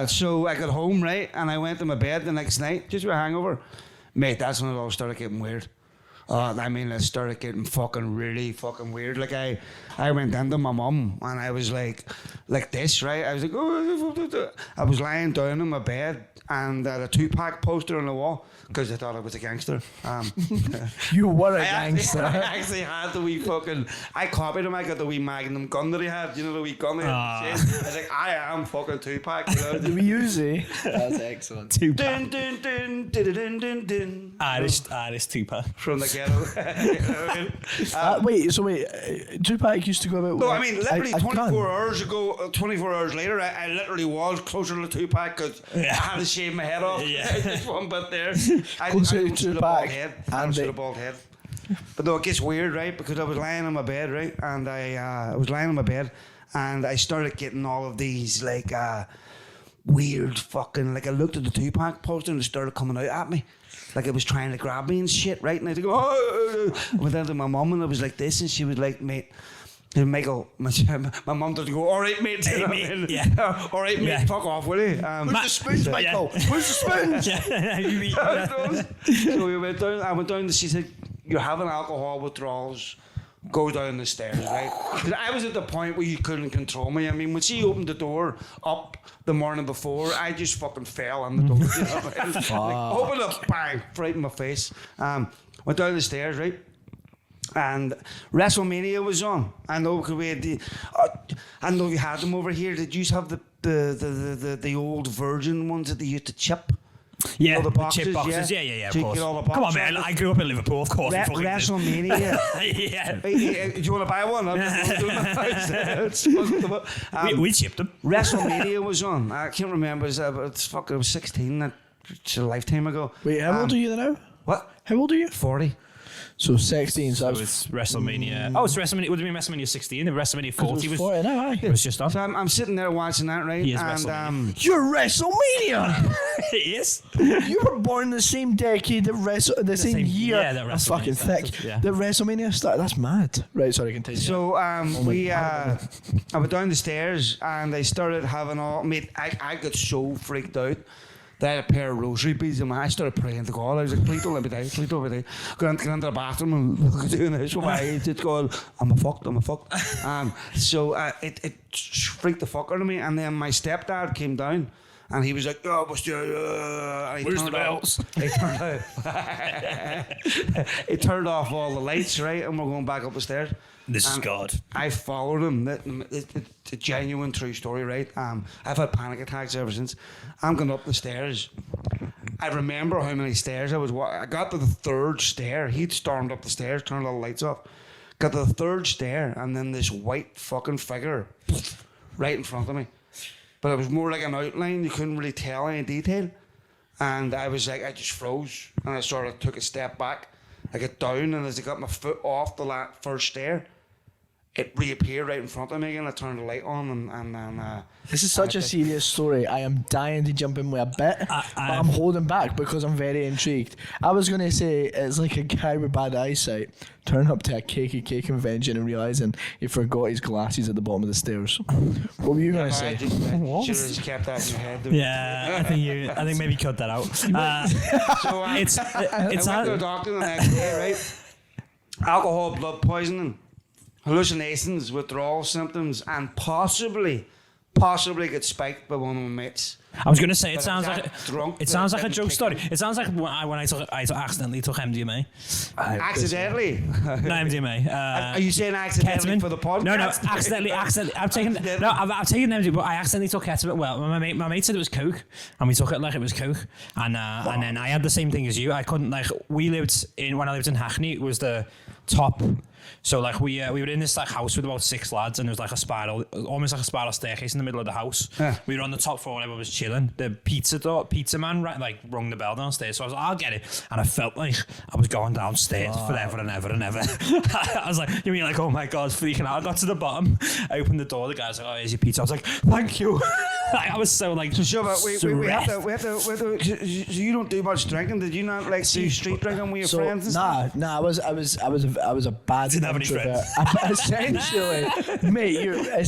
so I got home, right, and I went to my bed the next night just with a hangover. Mate, that's when it all started getting weird. It started getting fucking really fucking weird. Like I went into my mum and I was like this, right? I was like, I was lying down in my bed and a 2-pack poster on the wall because I thought I was a gangster. You were a gangster. I actually had the wee fucking. I copied him. I got the wee Magnum gun that he had. You know the wee gun. I was like, I am fucking 2-pack. You know? The wee Uzi. That's excellent. 2-pack. Dun, dun, dun, dun, dun, dun. Irish 2-pack from the ghetto. You know what I mean? Wait, 2-pack used to go about. No, I mean literally 24 hours ago. 24 hours later, I literally was closer to the 2-pack because I had to shave my head off. Just one bit there. I Closer to should have 2-pack. bald head. I should have bald head. But no, it gets weird, right? Because I was lying on my bed, right, and I was lying on my bed, and I started getting all of these like weird fucking like I looked at the 2-pack poster and it started coming out at me. Like it was trying to grab me and shit, right? And I had to go, I went down to my mum and I was like this, and she was like, mate. And Michael, my mum doesn't go, all right, mate. Hey, mate. Yeah. All right, mate, fuck off, will you? Where's the spoons, Michael? Where's the spoons? So we went down, I went down, she said, you're having alcohol withdrawals, go down the stairs, right? Because I was at the point where you couldn't control me. I mean, when she opened the door up the morning before, I just fucking fell on the door. You know what I mean? Like, open up, bang, right in my face. Went down the stairs, right? And WrestleMania was on. I know because we had I know you had them over here. Did you have the old Virgin ones that they used to chip? Yeah, all the boxes, chip boxes. Yeah, of course. All the Come on, man. I grew up in Liverpool, of course. WrestleMania. Yeah. Do you want to buy one? We chipped them. WrestleMania was on. I can't remember. I was 16. It's a lifetime ago. Wait, how old are you now? What? How old are you? 40. So 16. So it's WrestleMania. It's WrestleMania. It would have been WrestleMania 16. If WrestleMania 40 was 40 now, aye. It was just on. So I'm sitting there watching that, right? He is WrestleMania. You're WrestleMania. It is. You were born the same decade, the same year. Yeah, that That's fucking thick. The WrestleMania started. That's mad. Right, sorry, continue. So I went down the stairs and I started having all. Mate, I got so freaked out. They had a pair of rosary beads in my. I started praying to God. I was like, please don't let me die. Please don't let me die. Go into the bathroom and doing this with my eyes. It's going, I'm a fucked. So it freaked the fuck out of me. And then my stepdad came down. And he was like, oh, what's your... Where's the bells? He turned off all the lights, right? And we're going back up the stairs. This is God. I followed him. It's a genuine, true story, right? I've had panic attacks ever since. I'm going up the stairs. I remember how many stairs I was... I got to the 3rd stair. He'd stormed up the stairs, turned all the lights off. Got to the 3rd stair, and then this white fucking figure right in front of me. But it was more like an outline. You couldn't really tell any detail. And I was like, I just froze. And I sort of took a step back. I got down, and as I got my foot off the 1st stair, it reappeared right in front of me again. I turned the light on, and this is such a serious story. I am dying to jump in with a bit, but I'm holding back because I'm very intrigued. I was going to say it's like a guy with bad eyesight turning up to a KKK convention and realising he forgot his glasses at the bottom of the stairs. What were you going to say? Should have just kept that in your head. Yeah, I think maybe cut that out. So I went to a doctor the next day, right? Alcohol, blood poisoning, hallucinations, withdrawal symptoms, and possibly possibly get spiked by one of my mates. I was gonna say it sounds I was like that drunk it that sounds like a didn't joke kick story. in. It sounds like when I accidentally took MDMA. Accidentally. No MDMA. Are you saying accidentally ketamine for the podcast? No, accidentally. I've taken I've taken MDMA, but I accidentally took ketamine. Well, my mate said it was coke, and we took it like it was coke, and then I had the same thing as you. I couldn't when I lived in Hackney, it was the top. So like we were in this like house with about 6 lads, and there was like a spiral, almost like a spiral staircase in the middle of the house. Yeah. We were on the top floor, and everyone was chilling. The pizza man rung the bell downstairs, so I was like, I'll get it, and I felt like I was going downstairs forever and ever and ever. I was like, you mean like, oh my god, freaking out. I got to the bottom, I opened the door, the guy's like, oh, here's your pizza. I was like, thank you. I was so like, so Shubba, we have to. So you don't do much drinking? Did you not like do street drinking with your friends? And nah. I was a bad. Didn't have any friends. Essentially, mate.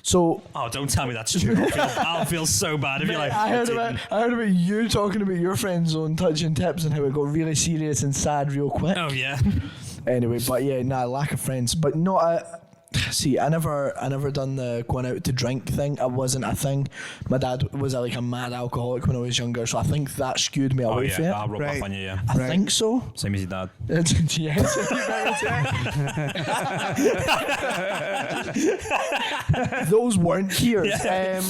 So. Oh, don't tell me that's true. I'll feel so bad if you're like. I heard about you talking about your friends on Touching Tips and how it got really serious and sad real quick. Oh yeah. Anyway, but yeah, lack of friends, but no. See, I never done the going out to drink thing. It wasn't a thing. My dad was like a mad alcoholic when I was younger, so I think that skewed me away from it. I'll rub off on you, yeah. I think so. Same as your dad. Yes. Those weren't tears. Yeah.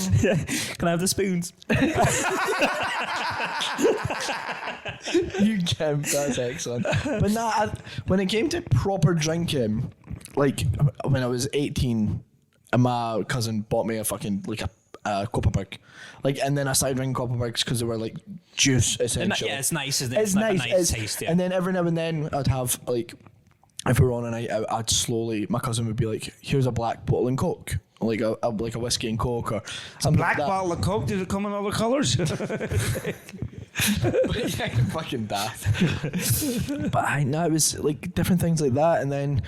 Can I have the spoons? You can. That's excellent. But when it came to proper drinking, like when I was 18, and my cousin bought me a fucking like a Copperberg, like, and then I started drinking Copperbergs because they were like juice essentially. Yeah, it's nice, isn't it? It's like nice. A nice taste, yeah. And then every now and then I'd have like, if we were on a night out, I'd slowly, my cousin would be like, "Here's a black bottle and Coke." Like a whiskey and Coke or something. Black like that. bottle of Coke. Did it come in other colours? Yeah, fucking daft. But it was like different things like that, and then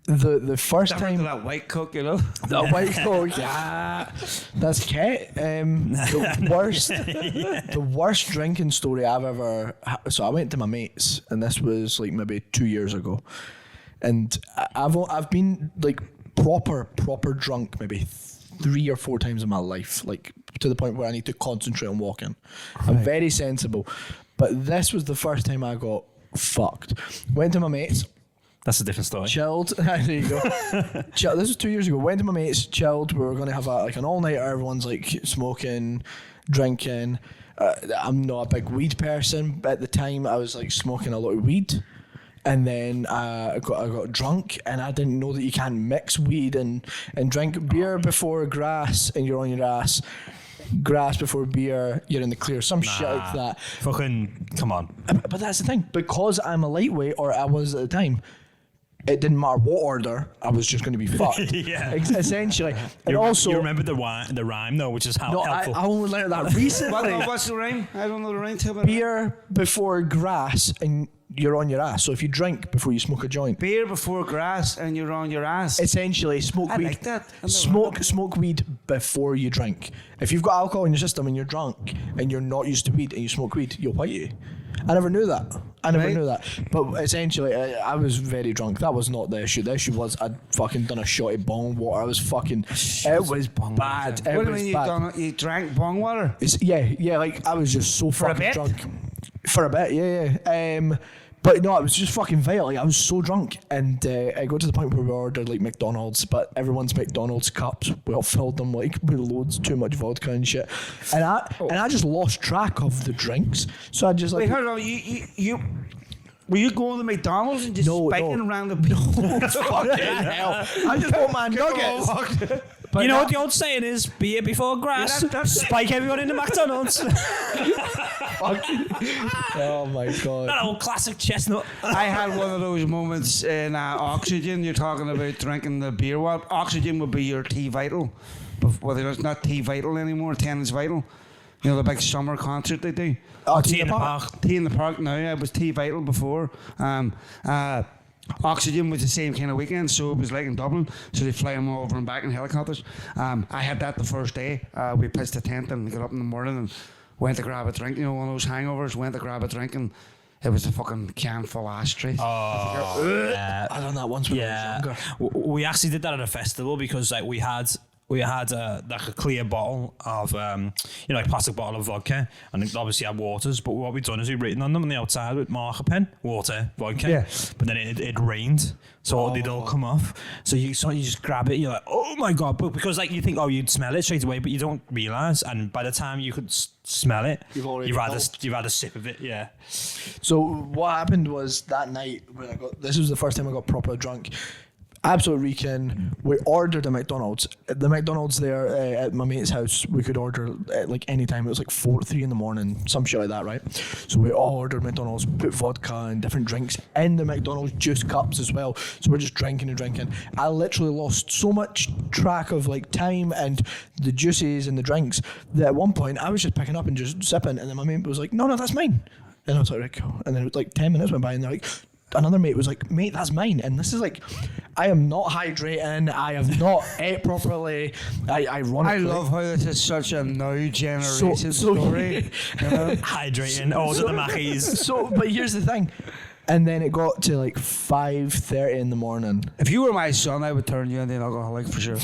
the first time that white Coke, you know, the white Coke, yeah, that's Kate. The worst drinking story I've ever. So I went to my mates, and this was like maybe 2 years ago, and I've been like proper drunk maybe 3 or 4 times in my life, like to the point where I need to concentrate on walking. Right. I'm very sensible, but this was the first time I got fucked. Went to my mates. That's a different story. Chilled. There you go. This was 2 years ago. Went to my mates, chilled. We were going to have an all-nighter. Everyone's like smoking, drinking. I'm not a big weed person, but at the time I was like smoking a lot of weed. And then I got drunk, and I didn't know that you can't mix weed and drink beer before grass, and you're on your ass. Grass before beer, you're in the clear. Some shit like that. Fucking come on. But that's the thing. Because I'm a lightweight, or I was at the time, it didn't matter what order, I was just going to be fucked. Yeah. Essentially. And you remember the rhyme though, which is helpful. I only learned that recently. What's the rhyme? I don't know the rhyme. Tell me. Beer before grass, and you're on your ass. So if you drink before you smoke a joint. Beer before grass, and you're on your ass. Essentially, smoke weed. I like that. Smoke weed before you drink. If you've got alcohol in your system and you're drunk and you're not used to weed and you smoke weed, you'll bite you. I never knew that. But essentially, I was very drunk. That was not the issue. The issue was I'd fucking done a shot of bong water. I was fucking. It was bad. What do you mean you drank bong water? Yeah. Like I was just so For a fucking bit? drunk. For a bit, yeah. But no, I was just fucking vile. Like I was so drunk, and I got to the point where we ordered like McDonald's, but everyone's McDonald's cups, we all filled them like with loads too much vodka and shit, and I just lost track of the drinks. So I just like. Wait, hold on. You were you going to McDonald's and just spiking around the fucking hell! I just want my nuggets. But you know what the old saying is? Beer before grass. Spike everyone into McDonald's. Oh my god! That old classic chestnut. I had one of those moments in Oxygen. You're talking about drinking the beer. What Oxygen would be your T Vital, well, it's not T Vital anymore. Tennis Vital. You know the big summer concert they do. Tea in the Park. Tea in the Park. Now it was T Vital before. Oxygen was the same kind of weekend, so it was like in Dublin, so they fly them all over and back in helicopters. I had that the first day. We pitched a tent and got up in the morning and went to grab a drink. You know, one of those hangovers. Went to grab a drink and it was a fucking can full of ashtray. I done that once when I was younger. We actually did that at a festival because like we had we had like a clear bottle of, like plastic bottle of vodka, and obviously had waters. But what we'd done is we'd written on them on the outside with marker pen, water, vodka. Yeah. But then it rained, so they'd all come off. So you just grab it, you're like, oh my god! But because like you think, you'd smell it straight away, but you don't realize. And by the time you could smell it, you've had a sip of it. Yeah. So what happened was that night when this was the first time I got proper drunk. Absolute weekend. We ordered a McDonald's. The McDonald's there at my mate's house, we could order like any time. It was like 3 in the morning, some shit like that, right? So we all ordered McDonald's, put vodka and different drinks in the McDonald's juice cups as well. So we're just drinking and drinking. I literally lost so much track of like time and the juices and the drinks that at one point I was just picking up and just sipping, and then my mate was like, no, that's mine. And I was like, right, cool. And then it was like 10 minutes went by and they're like, another mate was like, mate, that's mine. And this is like, I am not hydrating. I have not ate properly. I love how this is such a now generation story. Hydrating, order the Mackies. But here's the thing. And then it got to like 5:30 in the morning. If you were my son, I would turn you into an alcoholic for sure.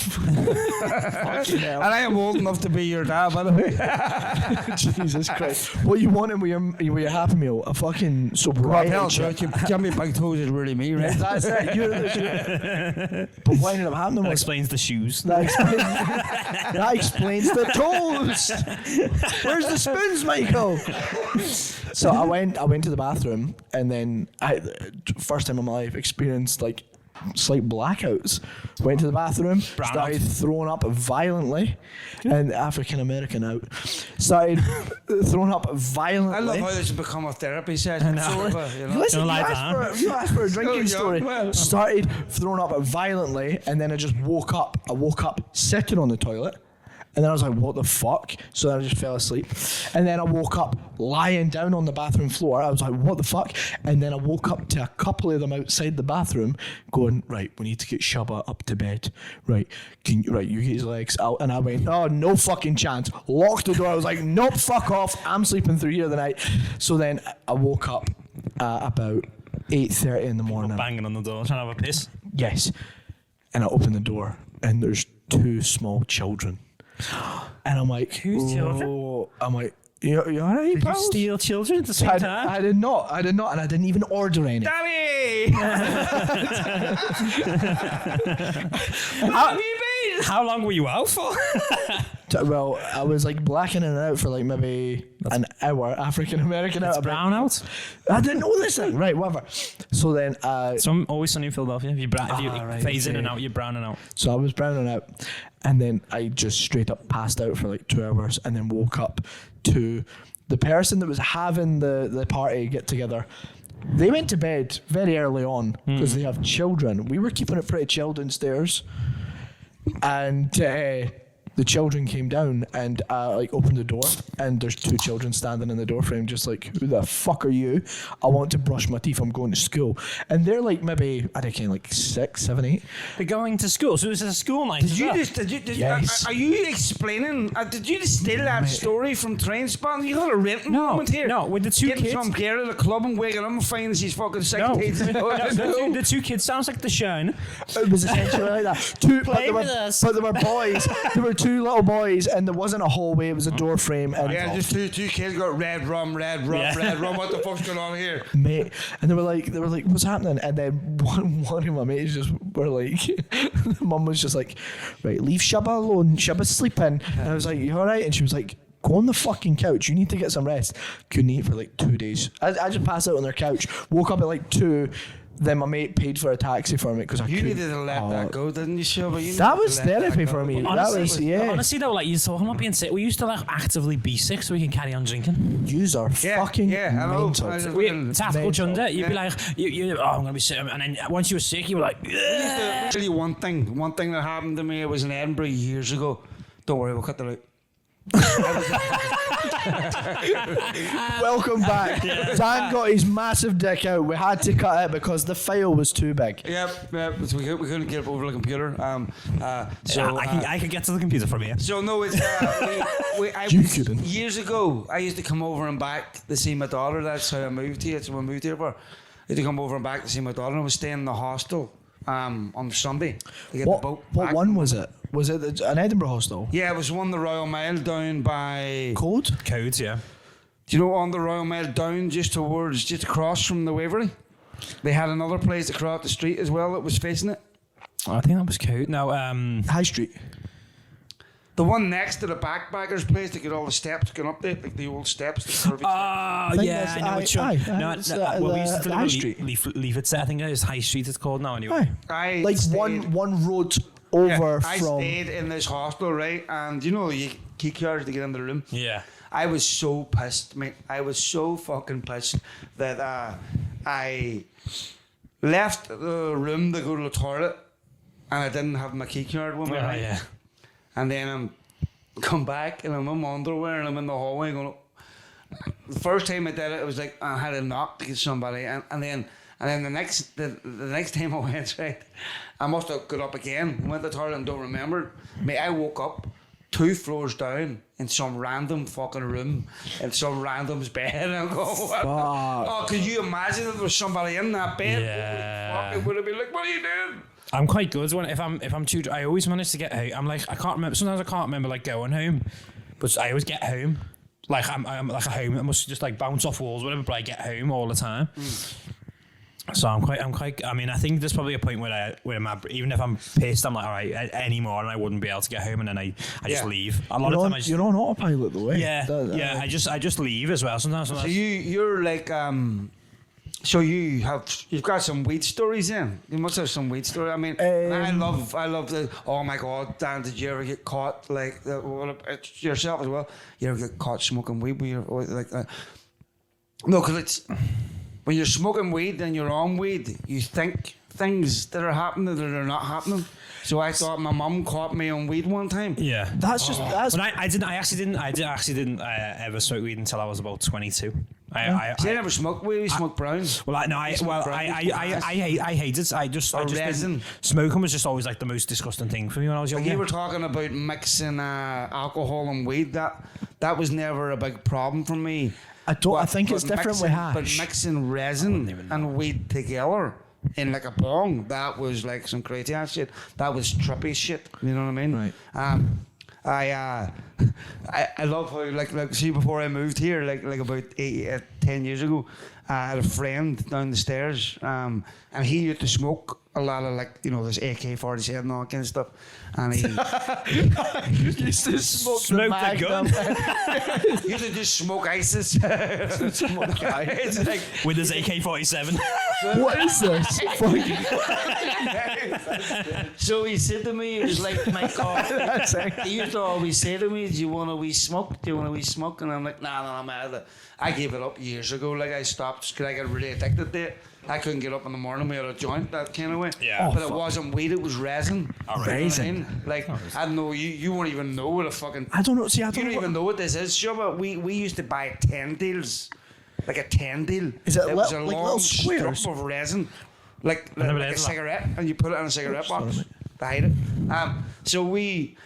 And I am old enough to be your dad, by the way. Jesus Christ. What you wanted with your Happy Meal? A fucking Jimmy Big Toes is really me, right? That's it. You're the But what ended up happening That was... explains the shoes. That explains the toes. Where's the spoons, Michael? So I went to the bathroom, and then first time in my life experienced like slight blackouts. Went to the bathroom, started throwing up violently, and African American out. Started throwing up violently. I love how this has become a therapy session. Listen, you asked for a drinking story. Started throwing up violently, and then I just woke up. I woke up sitting on the toilet. And then I was like, what the fuck? So then I just fell asleep. And then I woke up lying down on the bathroom floor. I was like, what the fuck? And then I woke up to a couple of them outside the bathroom going, right, we need to get Shubba up to bed. Right, you get his legs out. And I went, oh, no fucking chance. Locked the door. I was like, nope, fuck off. I'm sleeping through here the night. So then I woke up about 8:30 in the morning. Banging on the door, trying to have a piss. Yes. And I opened the door, and there's 2 small children. And I'm like, who's children? I'm like, you all right, Did you steal children at the same time? I did not, and I didn't even order any. Daddy! How long were you out for? Well, I was like blacking it out for like maybe an hour. African American out. Brown out? I didn't know this thing. Right, whatever. So then, Some always sunny in Philadelphia. If you phase in and out, you're browning out. So I was browning out, and then I just straight up passed out for like 2 hours, and then woke up to the person that was having the party get together. They went to bed very early on because they have children. We were keeping it pretty chill downstairs, and the children came down and opened the door, and there's 2 children standing in the doorframe just like, who the fuck are you? I want to brush my teeth, I'm going to school. And they're like maybe, I don't know, like 6, 7, 8. They're going to school, so this is a school night. Yes. Are you explaining, did you just steal that story from Trainspotting? You got a written moment here. No, with the 2 Getting kids. some girl at the club and waking up and finding she's fucking sick. No, the 2 kids sounds like The Shine. It was essentially like that. But there were boys. There were 2 little boys, and there wasn't a hallway, it was a door frame. And just two kids got red rum. What the fuck's going on here? Mate, and they were like, what's happening? And then one of my mates just were like, mum was just like, right, leave Shubba alone, Shubba's sleeping. And I was like, you alright? And she was like, go on the fucking couch, you need to get some rest. Couldn't eat for like 2 days. I just passed out on their couch, woke up at like 2. Then my mate paid for a taxi for me because I You couldn't. needed to let that go, didn't you, Shubba? That was therapy for me. Honestly though, like you saw him not being sick. We used to like actively be sick so we can carry on drinking. Yous are fucking mental. Tactical chunder. You'd be like, I'm gonna be sick, and then once you were sick, you were like, I'll tell you one thing that happened to me. It was in Edinburgh years ago. Don't worry, we'll cut that out. Welcome back. Dan got his massive dick out. We had to cut it because the file was too big. Yep. So we couldn't get it over the computer. I could get to the computer from here. So no, it's years ago. I used to come over and back to see my daughter. That's how I moved here. That's what I moved here for. I used to come over and back to see my daughter. And I was staying in the hostel on Sunday to get the boat. What one was it? Was it an Edinburgh hostel? Yeah, it was one the Royal Mile down by... Codes, yeah. Do you know on the Royal Mile down just across from the Waverley? They had another place across the street as well that was facing it. I think that was Coat. No, High Street. The one next to the backpackers place that get all the steps going up there, like the old steps. Oh, yeah, I know which one. We used to High deliver Street. leaflets. I think it is High Street it's called now anyway. Like one road over I from... stayed in this hostel, right? And you know, you key cards to get in the room. Yeah. I was so pissed, mate. I was so fucking pissed that I left the room to go to the toilet and I didn't have my key card with me. Right? Yeah. And then I'm come back and I'm in my underwear and I'm in the hallway going. The first time I did it, it was like I had a knock to get somebody, and then the next time I went, right, I must have got up again, went to the toilet and don't remember. Mate, I woke up 2 floors down in some random fucking room in some random's bed, and I'm going, oh, could you imagine if there was somebody in that bed? Yeah. Fuck, it would have been like, what are you doing? I'm quite good when if I'm too. I always manage to get out. I'm like I can't remember. Sometimes I can't remember like going home, but I always get home. Like I'm like a home. I must just like bounce off walls, whatever. But I get home all the time. So I'm quite. I mean, I think there's probably a point where even if I'm pissed, I'm like, all right, anymore, and I wouldn't be able to get home, and then I just leave. A lot of times you're on autopilot though, eh? Yeah. I just leave as well. Sometimes. So you're like So you've got some weed stories in. You must have some weed story. I mean, I love the. Oh my God, Dan! Did you ever get caught like yourself as well? You ever get caught smoking weed? Like that? No, because it's when you're smoking weed and you're on weed, you think things that are happening that are not happening. So I thought my mum caught me on weed one time. Yeah, that's. But I actually didn't ever smoke weed until I was about 22. I never smoked weed. We smoked browns. Well, I hate it. I just resin. Smoking was just always like the most disgusting thing for me when I was younger. You were talking about mixing alcohol and weed. That was never a big problem for me. I think it's different with hash. But mixing resin and weed together in like a bong, that was like some crazy ass shit. That was trippy shit. You know what I mean? Right. I love how like see before I moved here like about 10 years ago, I had a friend down the stairs, and he used to smoke a lot of like this AK-47 and all that kind of stuff, and he used to smoke the gun. He used to just smoke ISIS. It's like, with his AK-47. What is this? So he said to me, he was like, my God, he used to always say to me, do you want a wee smoke? Do you want a wee smoke? And I'm like, nah, man. I gave it up years ago. Like I stopped because I got really addicted to it. I couldn't get up in the morning without a joint, that kind of way. Yeah. But it wasn't weed, it was resin. Resin. Like, I don't know, you won't even know what a fucking... I don't know. See, I don't You don't know even know what this is, Shubba. We used to buy 10 deals. Like a 10 deal. Is it was a like long little strip squares? of resin. Like a cigarette, and you put it in a cigarette box to hide it. So we...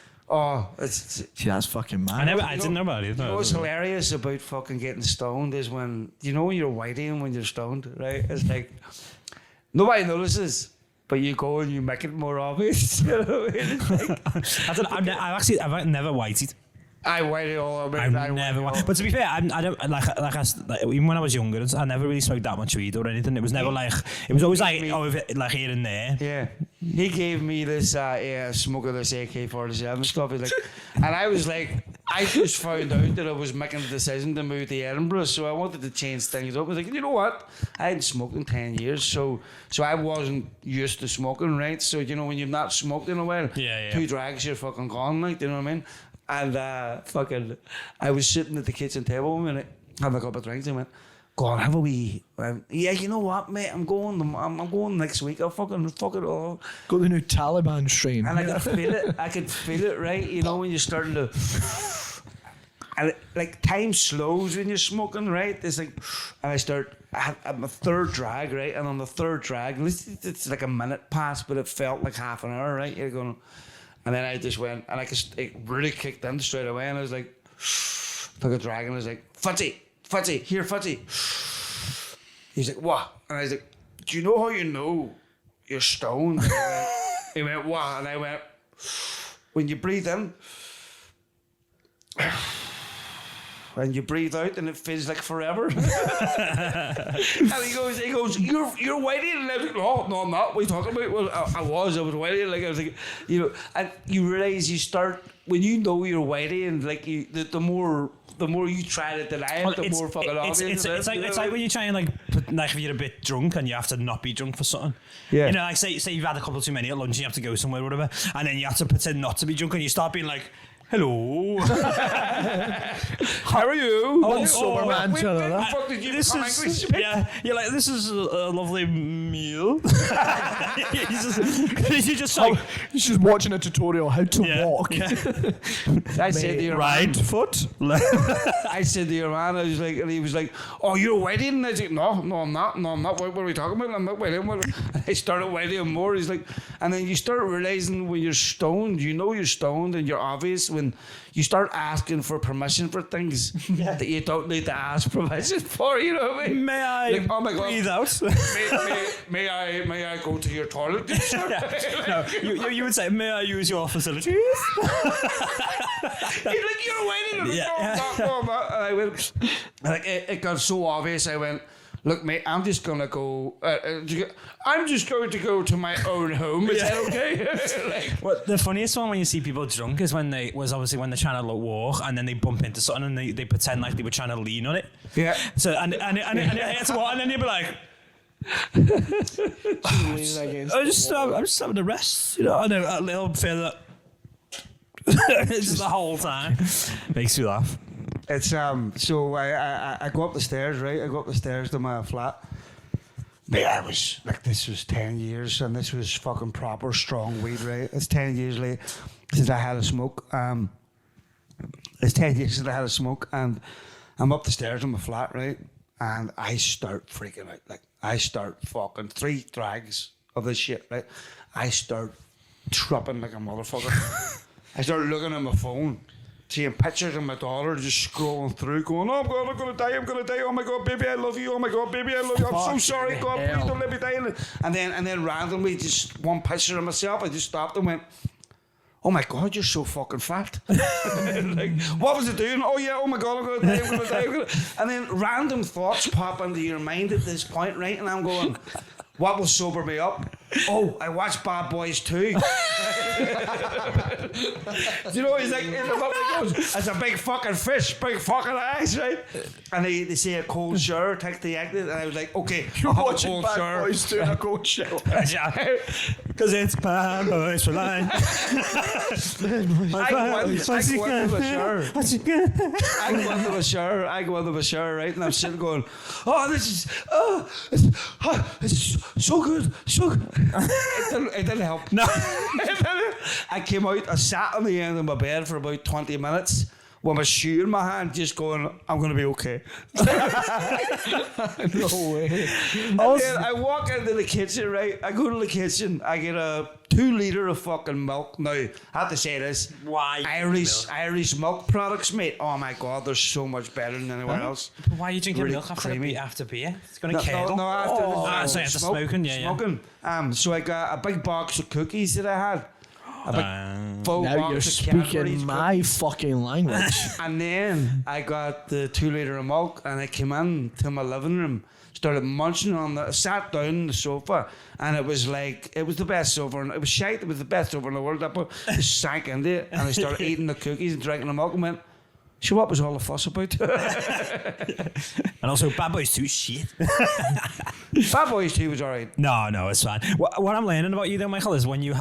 see, that's fucking mad. I didn't know about it. You know what's hilarious about fucking getting stoned is when when you're whiting when you're stoned, right? It's like nobody notices, but you go and you make it more obvious. You know what I mean? It's like, I've never whited. I whited all over. I never whited. But to be fair, I don't even when I was younger, I never really smoked that much weed or anything. It was never it was always like like here and there. Yeah, he gave me this smoke of this AK-47 stuff. He's like, and I was like, I just found out that I was making the decision to move to Edinburgh, so I wanted to change things up. I was like, you know what? I hadn't smoked in 10 years, so I wasn't used to smoking, right? So when you've not smoked in a while, 2 drags, you're fucking gone, like, you know what I mean? And I was sitting at the kitchen table and having a couple of drinks and went, go on, have a wee. Yeah, you know what, mate? I'm going next week. I'll fuck it all. Got the new Taliban strain. And I could feel it. I could feel it, right? When you're starting to. And like time slows when you're smoking, right? It's like, and I'm a third drag, right? And on the third drag, it's like a minute past, but it felt like half an hour, right? You're going. And then I just went, and it really kicked in straight away, and I was like, took a drag, and I was like, Futty, here, Futty. He's like, what? And I was like, do you know how you know you're stoned? He went, what? And I went, when you breathe in, and you breathe out, and it feels like forever. And he goes, you're waiting, and I was like, no, I'm not. What are you talking about? Well, I was waiting, like I was like, you know, and you realize you start when you know you're waiting, like the more you try to deny it, the more fucking obvious. It's like when you try and like if you're a bit drunk and you have to not be drunk for something. Yeah. You know, like say you've had a couple too many at lunch and you have to go somewhere or whatever, and then you have to pretend not to be drunk and you start being like, hello. How are you? One sober man. This is you're like, this is a lovely meal. you're just like, he's just watching a tutorial how to walk. Yeah. I said to your right foot. I said to your man, I was like, and he was like, oh, you're waiting? And I was like, no, I'm not. What are we talking about? I'm not waiting. And I started waiting more. He's like, and then you start realizing when you're stoned, you know you're stoned and you're obvious when you start asking for permission for things that you don't need to ask permission for, you know what I mean? May I breathe out? may I go to your toilet? No, you would say, may I use your facilities? He's like, you're waiting. No, and I went, like, it got so obvious. I went, look, mate, I'm just going to go. I'm just going to go to my own home. Is that okay? Well, the funniest one when you see people drunk is when they're trying to walk and then they bump into something and they pretend like they were trying to lean on it. Yeah. So and then you'll be like, I'm just having a rest. You know, I know a little feel that. It's just the whole time. Makes you laugh. It's so I go up the stairs, right? I go up the stairs to my flat. Mate, I was like, this was 10 years and this was fucking proper strong weed, right? It's 10 years late since I had a smoke. It's 10 years since I had a smoke, and I'm up the stairs in my flat, right? And I start freaking out. Like, I start fucking 3 drags of this shit, right? I start tripping like a motherfucker. I start looking at my phone, seeing pictures of my daughter just scrolling through, going, oh, God, I'm going to die, oh my God, baby, I love you, oh my God, baby, I love you, I'm so sorry, God, please don't let me die. And then randomly, just one picture of myself, I just stopped and went, oh my God, you're so fucking fat. Like, what was it doing? Oh yeah, oh my God, I'm going to die, And then random thoughts pop into your mind at this point, right? And I'm going, what will sober me up? Oh, I watched Bad Boys 2. Do you know, he's like, it's a big fucking fish, big fucking eyes, right? And they say a cold shower, take the exit, and I was like, okay, you're watching Bad Boys 2 in a cold shower. Because it's Bad Boys for life. I go into the shower, right? And I'm sitting going, oh, it's so good. It didn't help. No. I came out, I sat on the end of my bed for about 20 minutes with my shoe in my hand, just going, I'm going to be okay. No way. And then I walk into the kitchen, right? I go to the kitchen, I get a 2 litre of fucking milk. Now, I have to say this. Why? Irish milk products, mate. Oh my God, they're so much better than anywhere else. But why are you drinking really milk after beer? It's going to kill. No, after smoking, smoking. So I got a big box of cookies that I had. Now you're speaking my fucking language. And then I got the 2 litre of milk, and I came in to my living room, started munching on sat down on the sofa, and it was like, it was the best sofa, and it was shite, it was the best sofa in the world. I just sank into it, and I started eating the cookies and drinking the milk, and went, so what was all the fuss about? And also, Bad Boys 2 shit. Bad Boys 2 was alright. No, it's fine. What I'm learning about you, though, Michael, is when you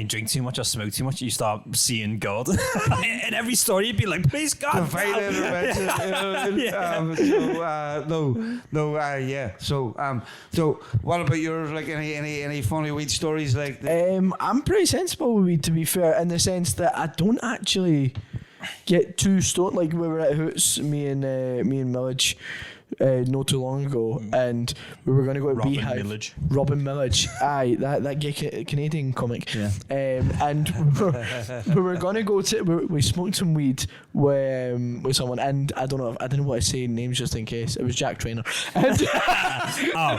drink too much or smoke too much, you start seeing God. In every story, you'd be like, please, God. Divine intervention. Yeah. So what about yours? Like any funny weed stories like that? I'm pretty sensible with weed, to be fair, in the sense that I don't actually get too stoned. Like we were at Hoots, me and Millage, not too long ago, and we were going to go to Beehive. Robin Millage. Aye, that gay Canadian comic. Yeah. And we were going to go to. We smoked some weed with someone, and I didn't want to say names just in case. It was Jack Trainer. And I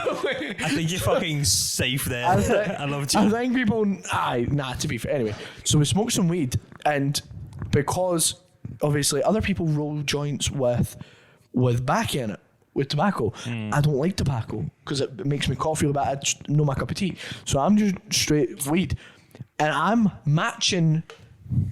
think you're fucking safe there. I love you. I think people. To be fair. Anyway, so we smoked some weed, and because obviously other people roll joints with baccy in it, with tobacco. I don't like tobacco because it makes me cough real bad. It's not my cup of tea. So I'm just straight weed, and I'm matching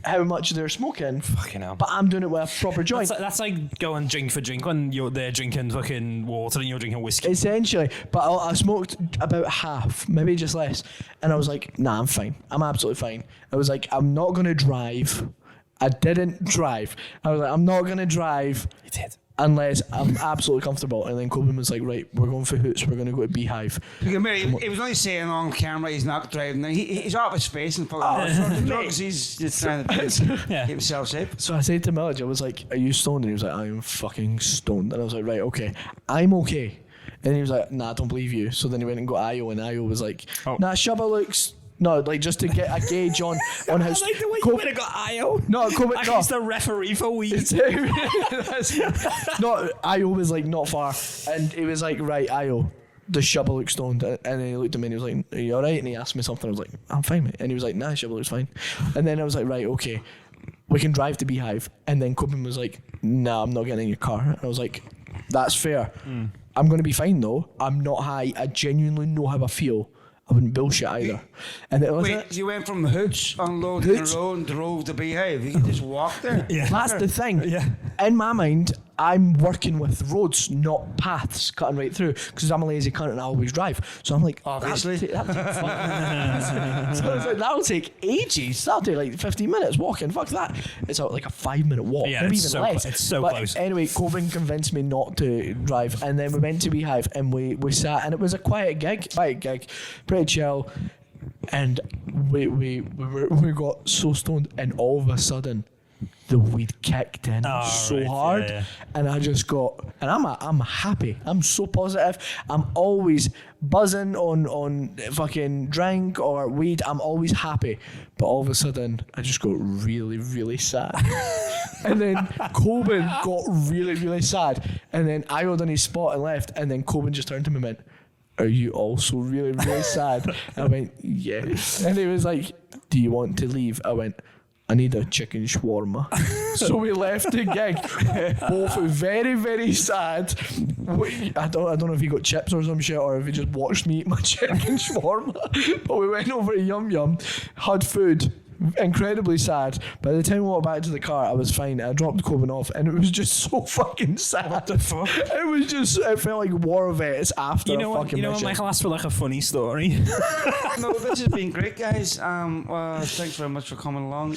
how much they're smoking. Fucking hell. But I'm doing it with a proper joint. That's like going drink for drink when they're drinking fucking water and you're drinking whiskey. Essentially. But I smoked about half, maybe just less. And I was like, nah, I'm fine. I'm absolutely fine. I was like, I'm not going to drive. I didn't drive. I was like, I'm not going to drive. You did. Unless I'm absolutely comfortable. And then Coben was like, right, we're going for Hoots, we're going to go to Beehive. He was only saying on camera he's not driving. He's out of his space and fucking drugs. He's just trying to keep himself safe. So I said to Millage, I was like, are you stoned? And he was like, I'm fucking stoned. And I was like, right, okay, I'm okay. And he was like, nah, I don't believe you. So then he went and got Io, and Io was like, nah, Shubba looks... No, like just to get a gauge on his. I like the way you would have got Io. No, he's the referee for weed. No, Io was like not far, and he was like, right, Io, the Shubba looks stoned, and then he looked at me and he was like, are you alright? And he asked me something. I was like, I'm fine, mate. And he was like, nah, Shubba looks fine. And then I was like, right, okay, we can drive to Beehive. And then Coben was like, nah, I'm not getting in your car. And I was like, that's fair. I'm going to be fine though. I'm not high. I genuinely know how I feel. I wouldn't bullshit either. And it was Wait, you went from Hoots, unloaded the road, and drove to Beehive. You can just walk there. Yeah. That's the thing. Yeah. In my mind, I'm working with roads, not paths, cutting right through, because I'm a lazy cunt and I always drive. So I'm like, obviously. So I was like, that'll take ages. That'll take like 15 minutes walking. Fuck that. It's like a 5-minute walk. Yeah, maybe it's even less. It's so but close. Anyway, Coben convinced me not to drive, and then we went to Beehive and we sat, and it was a quiet gig, pretty chill. And we got so stoned, and all of a sudden the weed kicked in hard, and I just got, and I'm happy. I'm so positive. I'm always buzzing on fucking drink or weed. I'm always happy, but all of a sudden I just got really, really sad. And then Coben got really, really sad, and then I got on his spot and left, and then Coben just turned to me and went, are you also really, really sad? And I went, yes. And he was like, do you want to leave? I went, I need a chicken shawarma. So we left the gig, both very, very sad. I don't know if he got chips or some shit, or if he just watched me eat my chicken shawarma. But we went over to Yum Yum, had food, incredibly sad. By the time we walked back to the car, I was fine. I dropped Coben off, and it was just so fucking sad. What the fuck? It felt like war vets after a fucking mission. You know what, Michael asked for like a funny story. No, this has been great, guys. Thanks very much for coming along.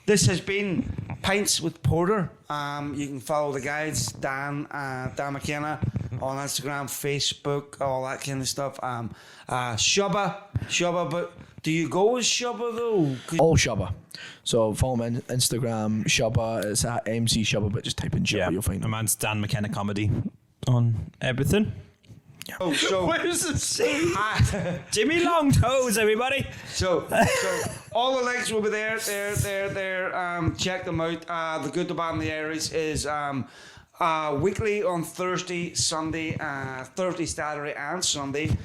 This has been Pints with Porter. You can follow the guys, Dan Mc Kenna, on Instagram, Facebook, all that kind of stuff. Shubba, but do you go as Shubba though? All Shubba. So follow me on Instagram, Shubba. It's at MC Shubba, but just type in Shubba, you'll find it. My man's Dan Mc Kenna Comedy on everything. Oh, so what does it say? Jimmy Long Toes, everybody. So all the links will be there. Check them out. The Good, the Bad, and the Irish is weekly on Thursday, Sunday, Thursday, Saturday, and Sunday.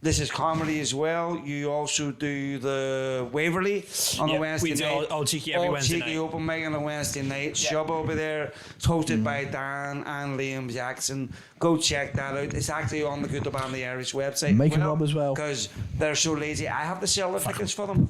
This is comedy as well. You also do the Waverley on the Wednesday night. We do all cheeky every Wednesday night. Cheeky open mic on a Wednesday night. Shubba will be there. It's hosted by Dan and Liam Jackson. Go check that out. It's actually on the Good, the Bad, and the Irish website. Mike and Rob as well. Because they're so lazy. I have to sell the tickets for them.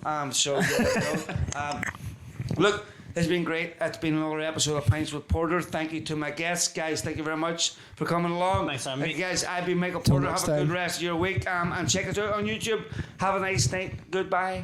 Look, it's been great. It's been another episode of Pints with Porter. Thank you to my guests. Guys, thank you very much for coming along. Nice time, mate. Guys, I've been Michael Porter. Have a good rest of your week. And check us out on YouTube. Have a nice night. Goodbye.